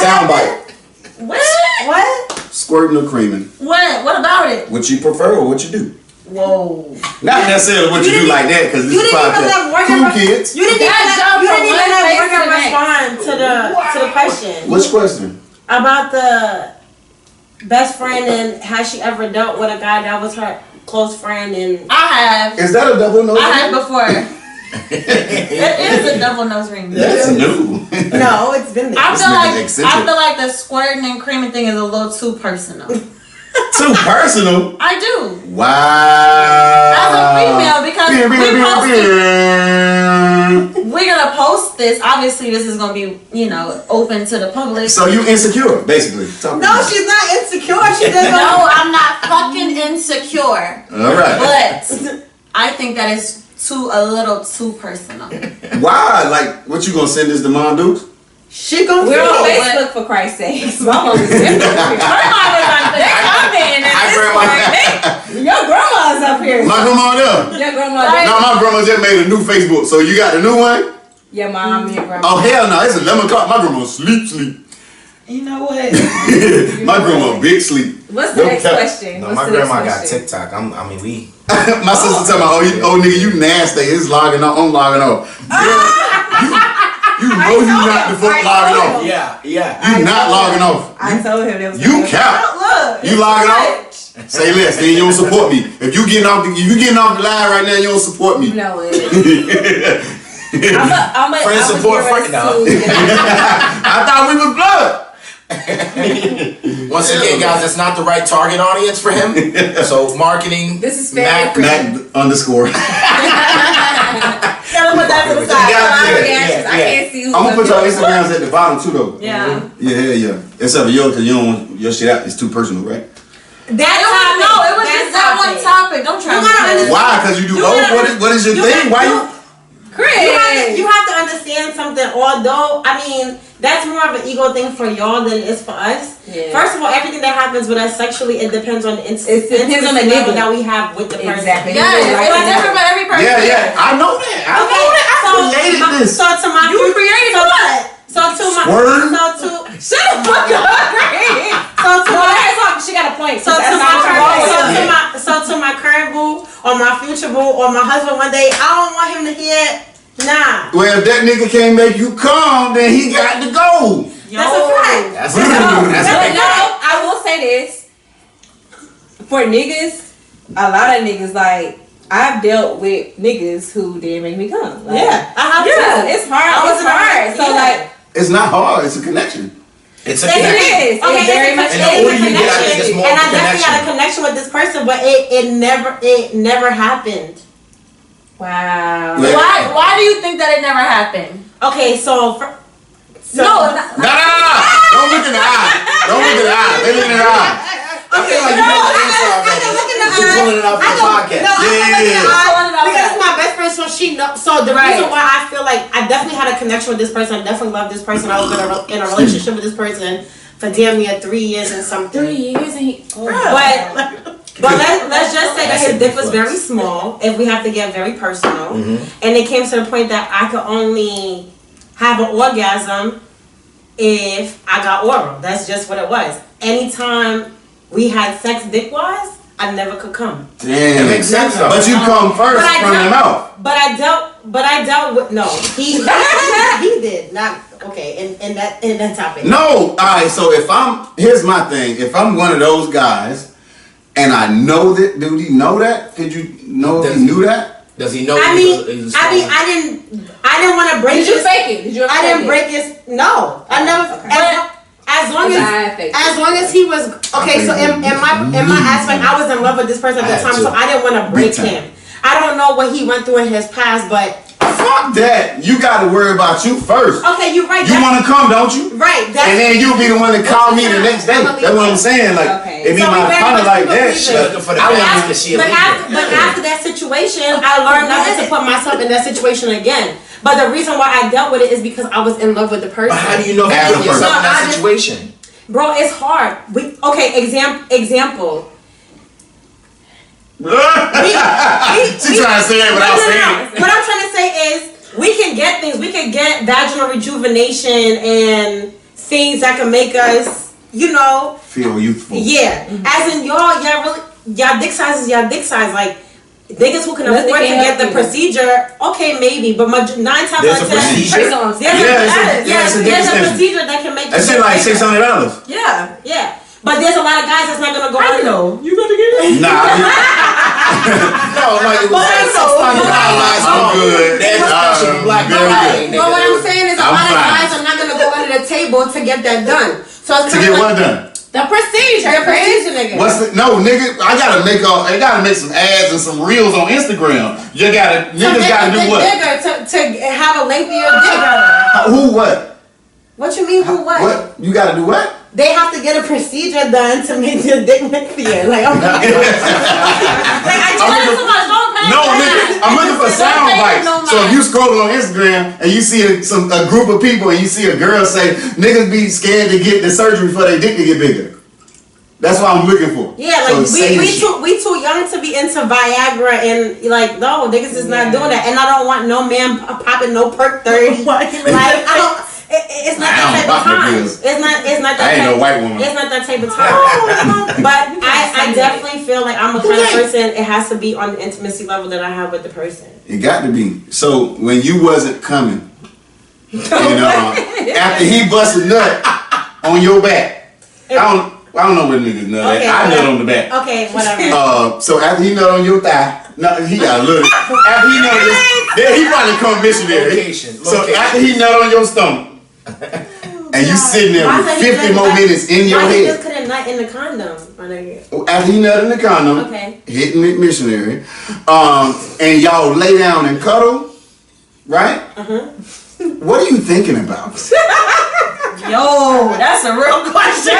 S5: Soundbite.
S2: What?
S5: Squirting or creaming?
S2: What about it?
S5: What you prefer or what you do?
S2: Whoa.
S5: Not necessarily what you do like that, because this
S1: You
S5: is
S1: didn't even let
S5: podcast.
S1: Morgan.
S5: Cool kids.
S1: You didn't even
S2: That
S1: let
S2: jumped
S1: you
S2: from
S1: didn't even
S2: one
S1: let
S2: place
S1: Morgan
S2: to the next.
S1: respond to the question
S5: Which question?
S1: about the best friend and has she ever dealt with a guy that was her close friend and
S2: I have.
S5: Is that a double nose?
S2: I have before. It is a double nose ring.
S5: That's new.
S1: no, it's been there.
S2: I
S5: This
S2: feel
S5: nigga's
S2: like
S5: eccentric.
S2: the squirting and creaming thing is a little too personal.
S5: Too personal.
S2: I do.
S5: Wow.
S2: As a female, because we're gonna post this. Obviously, this is gonna be, open to the public.
S5: So you insecure, basically. Talk
S1: No,
S5: about it.
S1: she's not insecure. She doesn't.
S2: No, I'm not fucking insecure.
S5: All right.
S2: But I think that is a little too personal.
S5: Why? Like, what you gonna send this to Mom Dukes?
S1: She gonna
S4: We're on
S1: feel it.
S4: Facebook for Christ's sake. My mom is different.
S2: Her mom was like, they coming.
S4: Your grandma's up here.
S5: My grandma there.
S4: Your grandma.
S5: No, my grandma just made a new Facebook. So you got the new one?
S4: Your mom and your grandma.
S5: Oh hell no! It's 11 o'clock. My grandma sleep.
S1: You know what?
S5: My grandma big sleep.
S4: What's the next question?
S3: No,
S4: What's
S3: my
S4: the next
S3: grandma got
S4: question?
S3: TikTok. we.
S5: My sister tell me, oh nigga, you nasty. It's logging off. I'm logging off. You know you not the fuck logging off.
S3: Yeah.
S5: You not logging off.
S4: I told him that was
S5: You cap.
S2: Look.
S5: You logging off? Say less, then you don't support me. If you getting off the line right now, you don't support me.
S4: No, I'm a
S3: Friend support friend, dog.
S5: I thought we was blood.
S3: Once again, guys, that's not the right target audience for him. So marketing.
S4: This is fair.
S5: Mac underscore.
S4: Gotta put that to the side.
S3: Yeah.
S4: I can't see who's
S5: I'm gonna put
S4: up
S5: your
S4: here.
S5: Instagrams at the bottom too, though.
S2: Yeah.
S5: Yeah. Except for yours, because you don't want your shit out. It's too personal, right?
S2: No, it was just that one topic. Don't try to.
S5: Why? Because you do both. What is your thing? Why you?
S1: You have to understand something. Although, I mean, that's more of an ego thing for y'all than it is for us.
S4: Yeah.
S1: First of all, everything that happens with us sexually, it depends on the
S4: It depends on the
S1: level
S4: nigga
S1: that we have with the person.
S4: Exactly.
S2: Yeah, it's different for every person.
S5: Yeah. I know that. I created this.
S1: So to my
S2: You created what?
S1: So to my
S5: Word?
S1: shut the fuck up.
S4: She got a point.
S1: So to my current boo or my future boo or my husband one day, I don't want him to hear. Nah.
S5: Well, if that nigga can't make you come, then he got to go.
S1: That's a fact.
S3: That's
S4: I will say this. For niggas, a lot of niggas, like, I've dealt with niggas who didn't make me come. Like,
S1: I have to.
S4: it's hard. So, like,
S5: It's not hard. It's a connection.
S3: It's a
S4: it
S3: connection.
S4: is.
S1: Okay,
S4: It very much
S3: And
S1: it
S3: the
S1: is
S3: older
S1: a
S3: you get, I think it's
S1: connection,
S3: more
S1: and
S3: of
S1: I
S3: a
S1: definitely had a
S3: connection.
S1: connection with this person, but it never happened.
S4: Wow.
S5: Yeah.
S2: Why do you think that it never happened?
S1: Okay, so
S2: No,
S5: No. Don't look in the eye. Don't look in the eye. They look in the eye.
S3: I feel like you know the answer already. You're pulling it off the podcast.
S1: because it's my best friend, so she knows. So the reason why I feel like I definitely had a connection with this person, I definitely love this person. I was in a relationship with this person for damn near 3 years and something.
S4: 3 years and he.
S1: But let's just say that his dick was very small, if we have to get very personal. And it came to the point that I could only have an orgasm if I got oral. That's just what it was. Anytime we had sex dick-wise, I never could come.
S5: Damn.
S3: It makes sense though.
S5: But you come first
S1: But I
S5: from the
S1: don't-
S5: mouth.
S1: But I dealt with, no, he did not, okay, in that topic.
S5: No. Alright, so here's my thing. If I'm one of those guys and I know that, do he know that? Did you know if he knew that?
S3: Does he know?
S1: I didn't want to break
S4: Did you
S1: his,
S4: fake it? Did you ever
S1: I
S4: fake
S1: didn't
S4: it?
S1: break his, no, I never, as long as he was, okay, so in my aspect, I was in love with this person at the time, so I didn't want to break him. I don't know what he went through in his past, but
S5: Fuck that. You gotta worry about you first.
S1: okay, you're right.
S5: You wanna come, don't you?
S1: Right.
S5: And then you be the one to call me the next day. That's what I'm saying. Like, it be
S1: So
S5: my
S1: we very
S5: kind of
S1: much
S5: like
S1: people
S5: that
S1: pleasers.
S5: shit.
S3: Looking for the
S5: I
S3: balance
S5: want-
S3: because she a
S1: But
S3: leader.
S1: after that situation, I learned never to put myself in that situation again. But the reason why I dealt with it is because I was in love with the person.
S3: But how do you know
S5: As
S3: you
S5: a
S3: put yourself
S5: person.
S3: in that situation?
S1: Bro, it's hard. Example.
S5: She trying to say it without saying it.
S1: What I'm trying to say is we can get things. We can get vaginal rejuvenation and things that can make us,
S5: Feel youthful.
S1: yeah. As in y'all dick size is y'all dick size. Like niggas who can afford to get the procedure, okay, maybe, but 9 times out
S3: There's
S1: of
S3: a
S1: 10,
S3: procedure?
S1: there's a
S5: dick
S1: procedure that can make
S5: That shit like $600.
S1: Yeah, yeah. But there's a lot of guys that's not gonna go under.
S2: You gonna get it?
S5: Nah,
S3: No, like it was like $600.
S5: I'm good.
S3: That's special black
S5: very
S3: guy.
S1: But what I'm saying is a
S5: I'm
S1: lot of
S5: fine.
S1: guys are not gonna go under the table to get that done. So it's
S5: To get what done?
S1: The procedure, nigga.
S5: Nigga, I gotta make some ads and some reels on Instagram. Niggas gotta do what?
S1: To have a lengthier dick.
S5: Who what?
S1: What you mean? Who what?
S5: What? You gotta do what?
S1: They have to get a procedure done to make your dick lengthier. Like, I'm
S2: Like I told you so much. Don't pay
S5: No, I'm looking for sound bites. So if you scroll on Instagram and you see a group of people and you see a girl say, niggas be scared to get the surgery for their dick to get bigger. That's what I'm looking for.
S1: Yeah, like we too young to be into Viagra and like no niggas is not doing that, and I don't want no man popping no perk 30. Like I don't. It's not that type of time. It's not that.
S5: I ain't no white woman.
S1: It's not that type of time. But I definitely feel like I'm a kind of person. It has to be on the intimacy level that I have with the person.
S5: It got to be. So when you wasn't coming, after he busted nut on your back, I don't know where niggas nut.
S1: Okay,
S5: I nut on the back.
S1: Okay, whatever.
S5: So after he nut on your thigh, no, he got a little. After he nut this, then he probably come missionary.
S3: Location.
S5: So after he nut on your stomach, and you sitting there with 50 more minutes in your
S1: Why
S5: head.
S1: he just couldn't nut in the condom?
S5: After he nut in the condom,
S1: Okay.
S5: hitting it missionary, and y'all lay down and cuddle, right? What are you thinking about?
S2: Yo, that's a real question.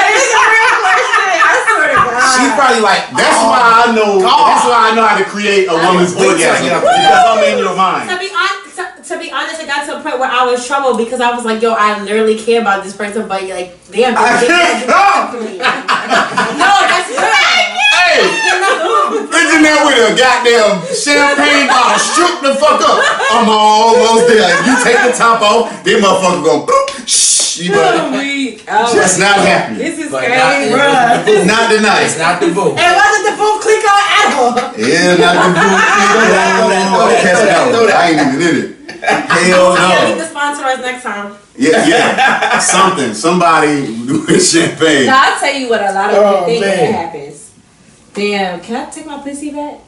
S3: She's probably like,
S5: That's why I know. That's why I know how to create a woman's orgasm because I'm in your mind.
S1: To be honest, it got to a point where I was troubled because I was like, yo, I literally care about this person, but like, damn,
S5: I can't come.
S1: no, that's right.
S5: Hey, isn't that with a goddamn champagne bottle? Shoot the fuck up. I'm almost there. If you take the top off, then motherfucker go boop. Shh, you know. That's not happening.
S4: This is
S3: But
S4: crazy, bro.
S5: Not tonight.
S3: it's not the boo.
S1: And why did the phone click on Apple?
S5: Yeah, not the boot. I ain't even in it. Hell
S1: Yeah, need
S5: no.
S1: to sponsor us next time.
S5: Yeah. Somebody with champagne.
S4: Now, I'll tell you what a lot of people think
S3: man.
S4: that happens. Damn, can I take my pussy back?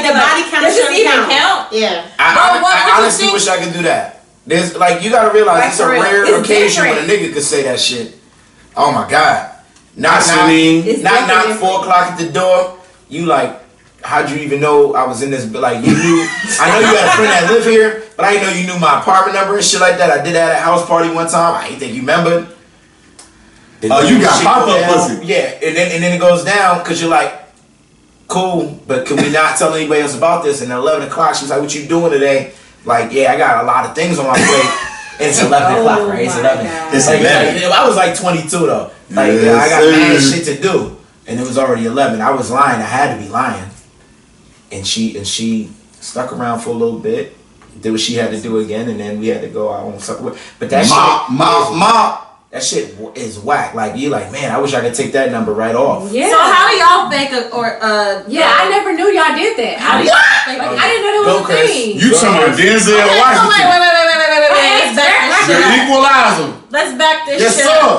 S1: The body count
S4: Does this
S1: shouldn't
S4: even
S1: count.
S4: count?
S1: Yeah.
S3: I honestly wish I could do that. There's like you gotta realize
S4: Like,
S3: it's a
S4: for real.
S3: rare
S4: It's
S3: occasion
S4: different.
S3: when a nigga could say that shit. Oh my god. Knock
S4: It's
S3: knock
S4: different.
S3: 4 o'clock at the door. You like, how'd you even know I was in this? But like you knew. I know you had a friend that lived here, but I didn't know you knew my apartment number and shit like that. I did that at a house party one time. I didn't think you remembered.
S5: Oh, you got
S3: Shit
S5: pop
S3: go
S5: up
S3: down.
S5: pussy.
S3: Yeah, and then it goes down because you're like, cool, but can we not tell anybody else about this? And at 11 o'clock, she's like, what you doing today? Like, yeah, I got a lot of things on my plate. And it's 11 o'clock, right? It's 11.
S4: God.
S5: It's
S3: Like,
S5: 11.
S3: I was like 22 though. Like,
S5: Yes,
S3: yeah, I got mad
S5: sir.
S3: shit to do. And it was already 11. I was lying. I had to be lying. And she stuck around for a little bit, did what she had to do again, and then we had to go our own separate way. But that
S5: Mop.
S3: that shit is whack. Like, you like, man, I wish I could take that number right off.
S4: Yeah.
S2: So how do y'all fake
S4: Yeah, I never knew y'all did that.
S2: How do y'all fake
S4: Like,
S2: it?
S4: I didn't know that
S3: Go,
S4: was a
S3: Chris.
S4: thing.
S5: You talking about Denzel
S2: Okay, so
S5: Washington?
S2: wait. Let's back this
S5: The
S2: shit up.
S5: equalizer.
S2: Let's back this
S5: Yes,
S2: shit
S5: sir.
S2: up.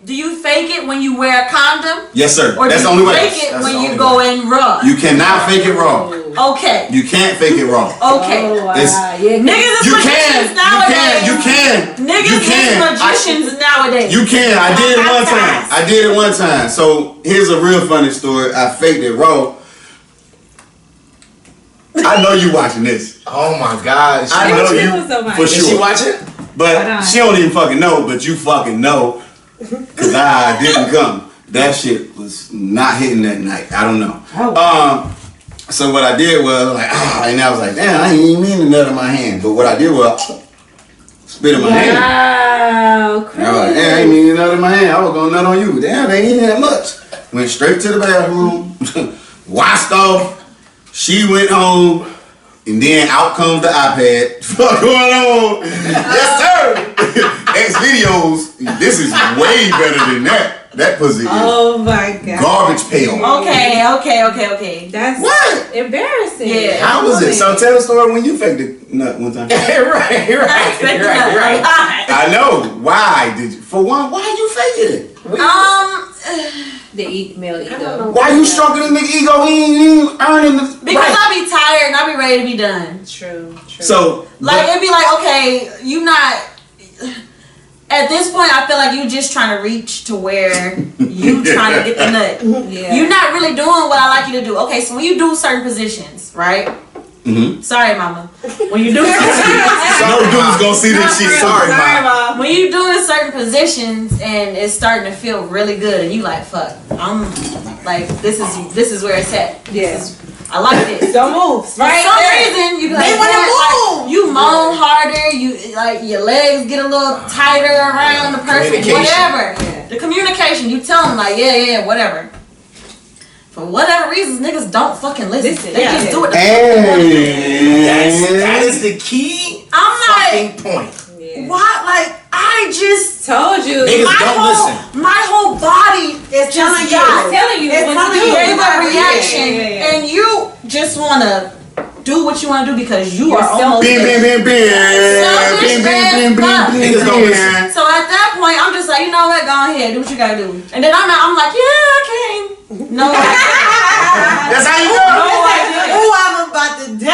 S2: Do you fake it when you wear a condom?
S5: Yes, sir.
S2: Or
S5: That's
S2: do
S5: the only
S2: you
S5: way.
S2: fake it
S3: That's
S2: when
S3: the
S2: you
S3: only
S2: go
S3: way.
S2: in raw?
S5: You cannot fake it raw.
S2: Okay.
S5: You can't fake it raw.
S2: Okay.
S4: Oh, wow.
S5: It's-
S4: Yeah,
S2: Niggas is
S5: You
S2: magicians
S5: can.
S2: nowadays.
S5: You can.
S2: Niggas is magicians nowadays.
S5: You can. I did it one time. So here's a real funny story. I faked it raw. I know you watching this.
S3: Oh my god.
S5: I know
S4: you
S5: you
S4: so much.
S5: for
S3: Did she
S5: sure.
S3: watch it?
S5: But she don't even fucking know. But you fucking know, cause I didn't come. That shit was not hitting that night. I don't know. So what I did was like, and I was like, damn, I ain't even mean to nut in my hand. But what I did was spit in my hand.
S4: Wow,
S5: And I was like, damn, I ain't mean to nut in my hand. I was gonna nut on you. Damn, they ain't even that much. Went straight to the bathroom, washed off. She went home, and then out comes the iPad. What's going on? Yes, sir. X videos. This is way better than that. That pussy is
S4: Oh my god.
S5: garbage pail.
S2: Okay.
S4: That's
S5: What?
S4: embarrassing.
S2: Yeah.
S5: How was it? So tell the story when you faked it nut one time.
S3: right.
S5: I know. Why did you? For one, why you faking it?
S4: The male ego.
S5: Why you stroking this nigga ego? He ain't earning the
S2: Because
S5: right.
S2: I be tired and I be ready to be done.
S4: True.
S5: So
S2: Like it'd be like, okay, you not. At this point, I feel like you just trying to reach to where you trying to get the nut.
S4: Yeah.
S2: You're not really doing what I like you to do. Okay, so when you do certain positions, right?
S5: Mhm.
S2: Sorry, mama. When you do certain
S5: no dude's gonna see this shit.
S3: Sorry,
S4: Sorry,
S3: ma.
S4: Mom.
S2: when you doing certain positions and it's starting to feel really good, and you like, fuck, I'm like, this is where it's at.
S4: Yes.
S2: I like this.
S4: Don't move. Right.
S2: For some reason, you be like,
S1: They wanna move.
S2: Like, you moan harder. You like your legs get a little tighter around the person. Whatever.
S4: Yeah.
S2: The communication. You tell them like, yeah, whatever. For whatever reasons, niggas don't fucking listen. They just do it.
S3: That is the key.
S2: I'm
S3: fucking
S2: like,
S3: point.
S4: Yeah.
S2: why? Like, I just
S4: Told you.
S3: Niggas don't listen.
S2: My whole body is just
S1: telling you.
S2: got.
S4: I'm telling you.
S1: It's
S4: what
S1: telling
S4: to
S1: you.
S4: do.
S2: Gave a reaction,
S4: Yeah.
S2: and you just wanna do what you wanna do because you are
S4: Yourself.
S2: almost
S5: Bing,
S2: there.
S5: bing, bing, bing.
S2: Selfish
S5: Bing, bing,
S2: as
S5: bing,
S2: fuck.
S5: bing,
S3: Niggas don't
S5: bing.
S3: listen.
S2: So at that point, I'm just like, you know what? Go ahead, do what you gotta do. And then I'm like, yeah, I came. No,
S3: That's how you go.
S1: Oh, I'm about to die.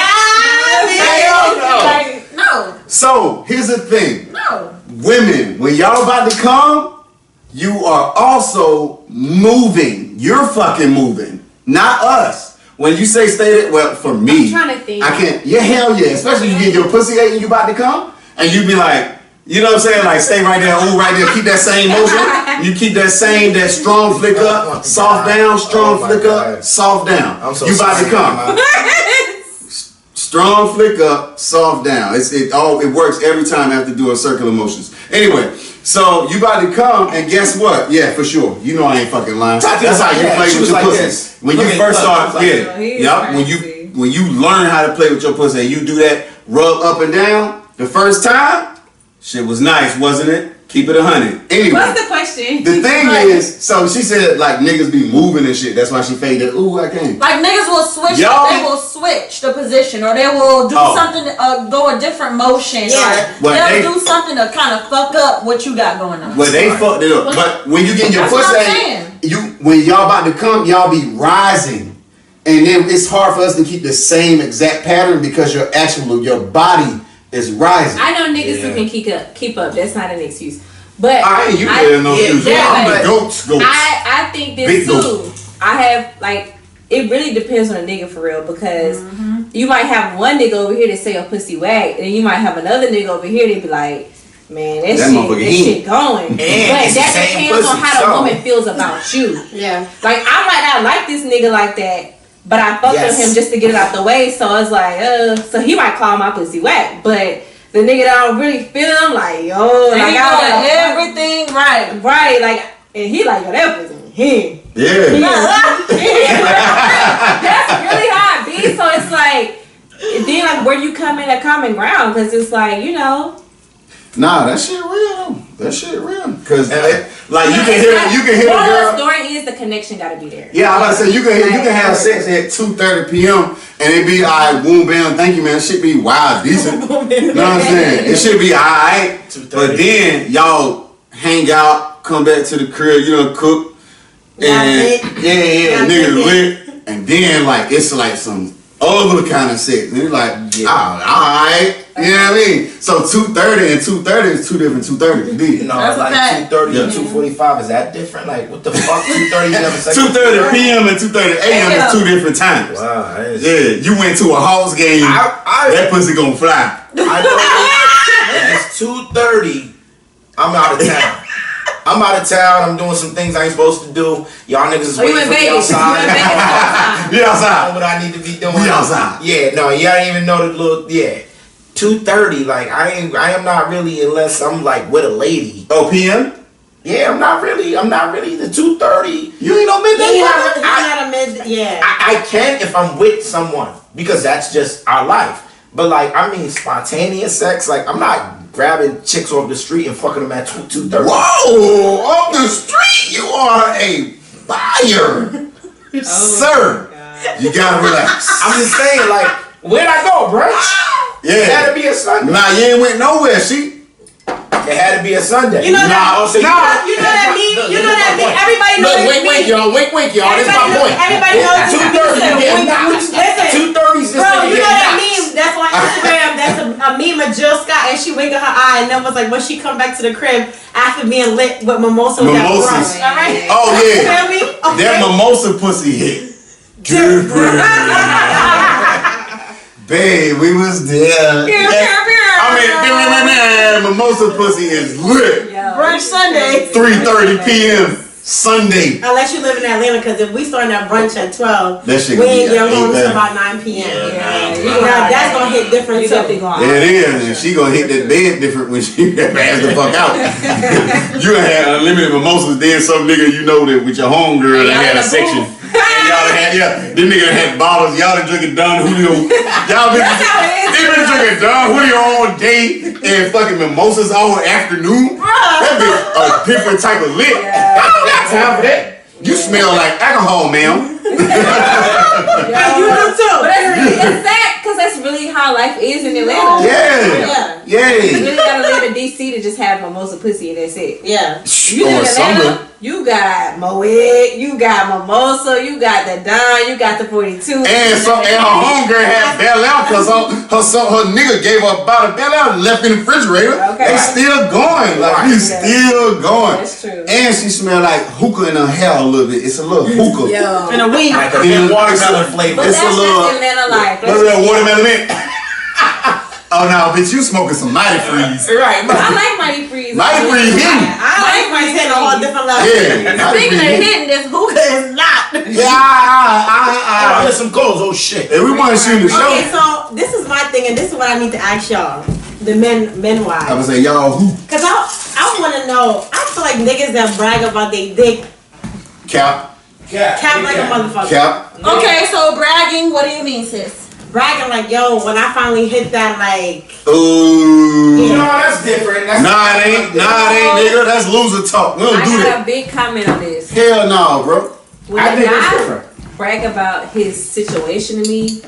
S3: Hell no.
S2: like, no,
S5: So here's the thing.
S2: no.
S5: Women, when y'all about to come, you are also moving. You're fucking moving, not us. When you say stay there, well, for me,
S4: I'm trying to think.
S5: I can't. Yeah, hell yeah. Especially you get your pussy ate and you about to come, and you be like, you know what I'm saying? Like stay right there, ooh, right there. Keep that same motion. You keep that strong flick up, soft down, strong flick up, soft down.
S3: I'm so
S5: you about to
S3: sorry,
S5: come.
S3: man.
S5: Strong flick up, soft down. It works every time I have to do a circular motions. Anyway, so you about to come, and guess what? Yeah, for sure. You know I ain't fucking lying. That's how you play
S3: she
S5: with
S3: was
S5: your
S3: like
S5: pussy.
S3: this.
S5: When you
S3: Look at
S5: first
S3: her.
S5: start,
S3: Like,
S5: yeah,
S4: he's
S5: yup.
S4: crazy.
S5: When you learn how to play with your pussy, and you do that rub up and down the first time, shit was nice, wasn't it? Keep it 100. Anyway.
S4: What's the question?
S5: The thing is, so she said like niggas be moving and shit. That's why she faded. Ooh, I can't.
S2: Like niggas will switch.
S5: Y'all-
S2: They will switch the position, or they will do something, go a different motion,
S1: Yeah.
S2: or
S5: Well,
S2: they'll do something to kind of fuck up what you got going on.
S5: Well, they fucked it up. But when you get your
S2: That's what I'm
S5: pussy,
S2: saying.
S5: when y'all about to come, y'all be rising, and then it's hard for us to keep the same exact pattern because your body is rising.
S4: I know niggas who can keep up. That's not an excuse. But
S5: You better know excuse.
S4: yeah,
S5: I'm
S4: but
S5: the goats.
S4: I think this
S5: Big
S4: too.
S5: goats.
S4: I have like it really depends on a nigga for real because you might have one nigga over here that say your pussy whack, and you might have another nigga over here that be like, man, that shit going. But that depends on how the woman feels about you.
S1: Yeah.
S4: Like I might not like this nigga like that, but I fucked with him just to get it out the way. So it's like, so he might call my pussy whack, but the nigga that I don't really feel him like, yo,
S2: And
S4: like
S2: he
S4: I
S2: doing
S4: got
S2: everything right.
S4: right, like, and he like, yo, that pussy him.
S5: Yeah.
S4: That's really how it be. So it's like, then like where you come in at common ground, because it's like, you know.
S5: Nah, that shit real. That shit real. Cause like you can hear the
S4: Moral of
S5: girl.
S4: the story is the connection gotta be there.
S5: Yeah, I'm about to say you can have sex at 2:30 p.m. and it be alright, boom bam, thank you man. It should be wild, decent. You know what I'm saying? It should be alright. But then y'all hang out, come back to the crib, you know, cook. And nigga lit. And then like it's like some other kind of sex. And you're like, alright. You know what I mean? So 2:30 and 2:30 is two different 2:30s. Indeed.
S3: No,
S2: That's
S3: like
S2: okay.
S3: 2:30 and 2:45. Is that different? Like what the fuck? 2:30 you never say.
S5: 2:30 p.m. and 2:30 a.m. is two different times.
S3: Wow.
S5: Yeah, you went to a Hawks game. That pussy gonna fly.
S3: I know. It's 2:30. I'm out of town. I'm doing some things I ain't supposed to do. Y'all niggas is waiting for me outside.
S5: We outside.
S3: What I need to be doing.
S5: We outside.
S3: Yeah, no, y'all ain't even know the little 2:30. Like I am not really unless I'm like with a lady.
S5: Oh, p.m.
S3: Yeah, I'm not really the 2:30.
S5: You ain't no midnight.
S3: I can if I'm with someone because that's just our life. But like I mean spontaneous sex. Like I'm not grabbing chicks off the street and fucking them at 2:30.
S5: Whoa! Off the street, you are a buyer, sir. God. You gotta relax.
S3: I'm just saying, like, where'd I go, bro?
S5: Yeah.
S3: It had to be a Sunday.
S5: Nah, you ain't went nowhere.
S3: It had to be a Sunday.
S1: You know that?
S3: Also,
S1: you know that meme? You know that meme? Everybody knows that meme.
S5: Wink, y'all. This is my point.
S1: Everybody knows
S3: 2:30. You get knocked. 2:30's just
S1: Bro, you know that
S3: knocked.
S1: meme? That's on Instagram. That's a meme of Jill Scott, and she winking her eye, and then was like, when she come back to the crib after being lit with mimosas.
S5: Mimosas.
S1: All right.
S5: Oh
S1: You
S5: yeah.
S1: feel me? Okay.
S5: That mimosa pussy hit. Different. Babe, we was there.
S2: Here.
S5: I mean, mimosa pussy is lit.
S2: Brunch Sunday.
S5: 3:30 p.m. Sunday.
S1: Unless you live in Atlanta, because if we start that brunch at 12,
S5: That shit
S1: we
S5: gonna
S1: ain't
S5: be
S1: get home
S5: at
S1: until
S5: 8:30.
S1: about 9 p.m.
S4: Yeah.
S1: That's gonna hit different
S4: You
S1: too.
S4: definitely going.
S5: Yeah, it is, and she gonna hit that bed different when she pass the fuck out. You done had unlimited mimosas, then some nigga you know that with your homegirl that had a section. And y'all done had, them nigga had bottles, y'all done drinking Don Julio. Y'all been drinking Don Julio all day and fucking mimosas all afternoon. That bitch a different type of lit. I don't got time for that. You smell like alcohol, ma'am.
S1: You do too.
S4: But that's sad because that's really how life is in Atlanta.
S5: Yeah.
S4: You
S5: Yeah.
S4: really gotta live in DC to just have mimosa pussy and that's it.
S1: Yeah.
S4: You live
S5: Or
S4: in
S5: summer.
S4: Atlanta, you got Moet, you got Mimosa, you got the Don, you got the 42.
S5: And her homegirl had Bel Air because her nigga gave her about a Bel Air and left in the refrigerator.
S4: Okay.
S5: They still going. Like, we still going.
S4: That's true.
S5: And she smell like hookah in her hair a little bit. It's a little hookah.
S4: Yo.
S1: In a week.
S3: Like a
S5: In
S3: watermelon flavor.
S4: But
S5: It's
S4: that's
S5: a little-
S4: just Atlanta life.
S5: What's that watermelon mint? Oh no, bitch, you smoking some Mighty Freeze.
S3: Right,
S4: I like Mighty Freeze.
S5: Mighty Freeze hitting.
S1: I like my hitting a whole different level.
S5: Yeah. Mighty
S2: Speaking of
S5: Freeze hitting.
S2: hitting, this hookah is not.
S5: Yeah,
S3: Oh, there's some goals. Oh shit.
S5: If we want to shoot the show,
S1: Okay, so this is my thing, and this is what I need to ask y'all, the men
S5: I would
S1: wise.
S5: say y'all who
S1: Cause I want to know. I feel like niggas that brag about they dick
S5: cap,
S1: cap like a motherfucker.
S5: cap.
S2: Okay, so bragging, what do you mean, sis?
S1: Bragging like, yo, when I finally hit that, like,
S5: Ooh.
S3: No, that's different. That's
S5: Nah, it ain't, nigga. That's loser talk. We don't do
S4: I got
S5: that.
S4: a big comment on this.
S5: Hell no, bro.
S4: When
S3: I
S4: a
S3: think it's
S4: guy
S3: different.
S4: brag about his situation to me,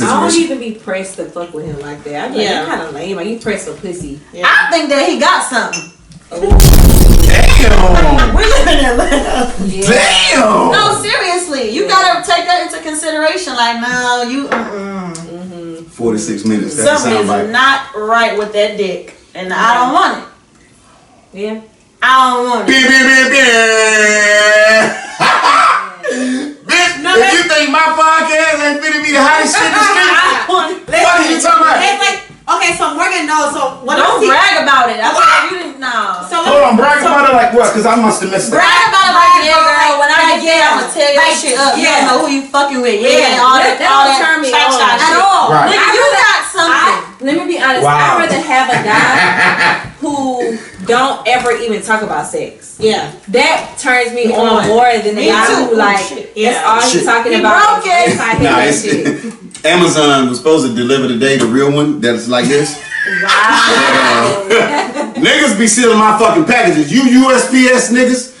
S4: I don't even be pressed to fuck with him like that. I'm like,
S1: Yeah.
S4: you kind of lame. Like, you pressed for pussy.
S2: I think that he got something.
S5: Damn.
S2: We live in Atlanta.
S5: Damn.
S2: No, seriously, you gotta take that into consideration. Like, no, you
S5: 46 minutes. That
S2: something
S5: sound
S2: is
S5: like.
S2: not right with that dick, and I don't want it.
S4: Yeah.
S2: I don't want it.
S5: Beep, beep, beep, beep. Bitch, if you think my podcast ain't finna be the hottest shit in the street, what are you talking about?
S1: It's like, okay, so Morgan knows. So when
S2: Don't
S1: I see,
S2: brag about it. I was like, you didn't know.
S1: so
S3: Hold on, brag about it like what? Because I must have missed that.
S2: Brag about it like, yeah, girl. When I
S1: Like,
S2: get there,
S1: yeah.
S2: I'ma tear your
S1: Like,
S2: shit up. You
S1: yeah.
S2: don't know who you fucking with.
S1: Yeah.
S2: all
S4: That
S2: that, all
S4: don't
S2: that
S4: turn me
S2: cha-cha
S4: on.
S2: shit.
S1: At all.
S3: Right.
S2: Nigga, you got something.
S4: Let me be honest.
S3: Wow.
S4: I'd rather have a guy who don't ever even talk about sex.
S1: yeah,
S4: That turns me
S1: On.
S4: on more than the
S1: Me
S4: guy
S1: too.
S4: who like
S1: Shit.
S4: that's
S1: Yeah.
S4: all he's
S5: Shit.
S4: talking
S2: He
S4: about.
S2: broke it.
S4: is I hate
S5: Nah,
S4: that
S5: it's,
S4: shit.
S5: Amazon was supposed to deliver today the real one that's like this.
S4: Wow.
S5: Niggas be stealing my fucking packages. You USPS niggas,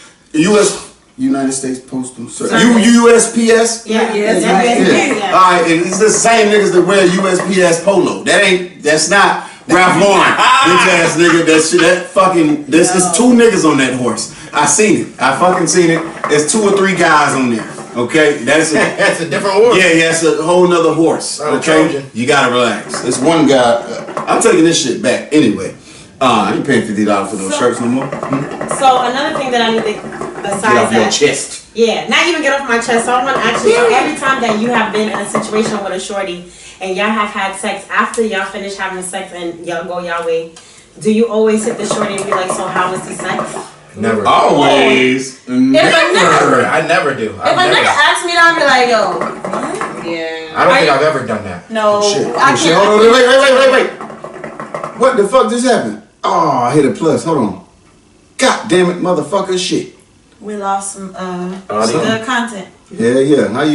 S5: United States Postal Service. USPS.
S1: yeah,
S4: Yes,
S1: yeah,
S4: right.
S1: yeah.
S5: All right, and it's the same niggas that wear USPS polo. That's not Ralph Lauren, bitch ass nigga. There's two niggas on that horse. I seen it. I fucking seen it. There's 2 or 3 guys on there. Okay, that's
S3: That's a different horse.
S5: yeah, it's a whole nother horse.
S3: Oh,
S5: Okay,
S3: Trojan.
S5: you gotta relax. This one guy. I'm taking this shit back anyway. I ain't paying $50 for those shirts no more.
S1: So another thing that I need to, besides
S3: Get off your
S1: that,
S3: chest.
S1: yeah, not even get off my chest. So I want to actually, so every time that you have been in a situation with a shorty and y'all have had sex, after y'all finish having sex and y'all go y'all way, do you always hit the shorty and be like, so how was the sex?
S3: Never.
S5: Always.
S2: If a nigga,
S3: I never do.
S2: if a nigga asks me that, I'll be like, yo,
S4: Yeah.
S3: I don't think I've ever done that.
S2: no,
S5: Shit.
S2: I
S5: Shit.
S2: can't.
S5: Hold on. Wait. What the fuck just happened? Oh, I hit a plus. Hold on. God damn it, motherfucker. Shit.
S2: We lost some
S3: Audio.
S2: good content.
S5: Yeah. How you?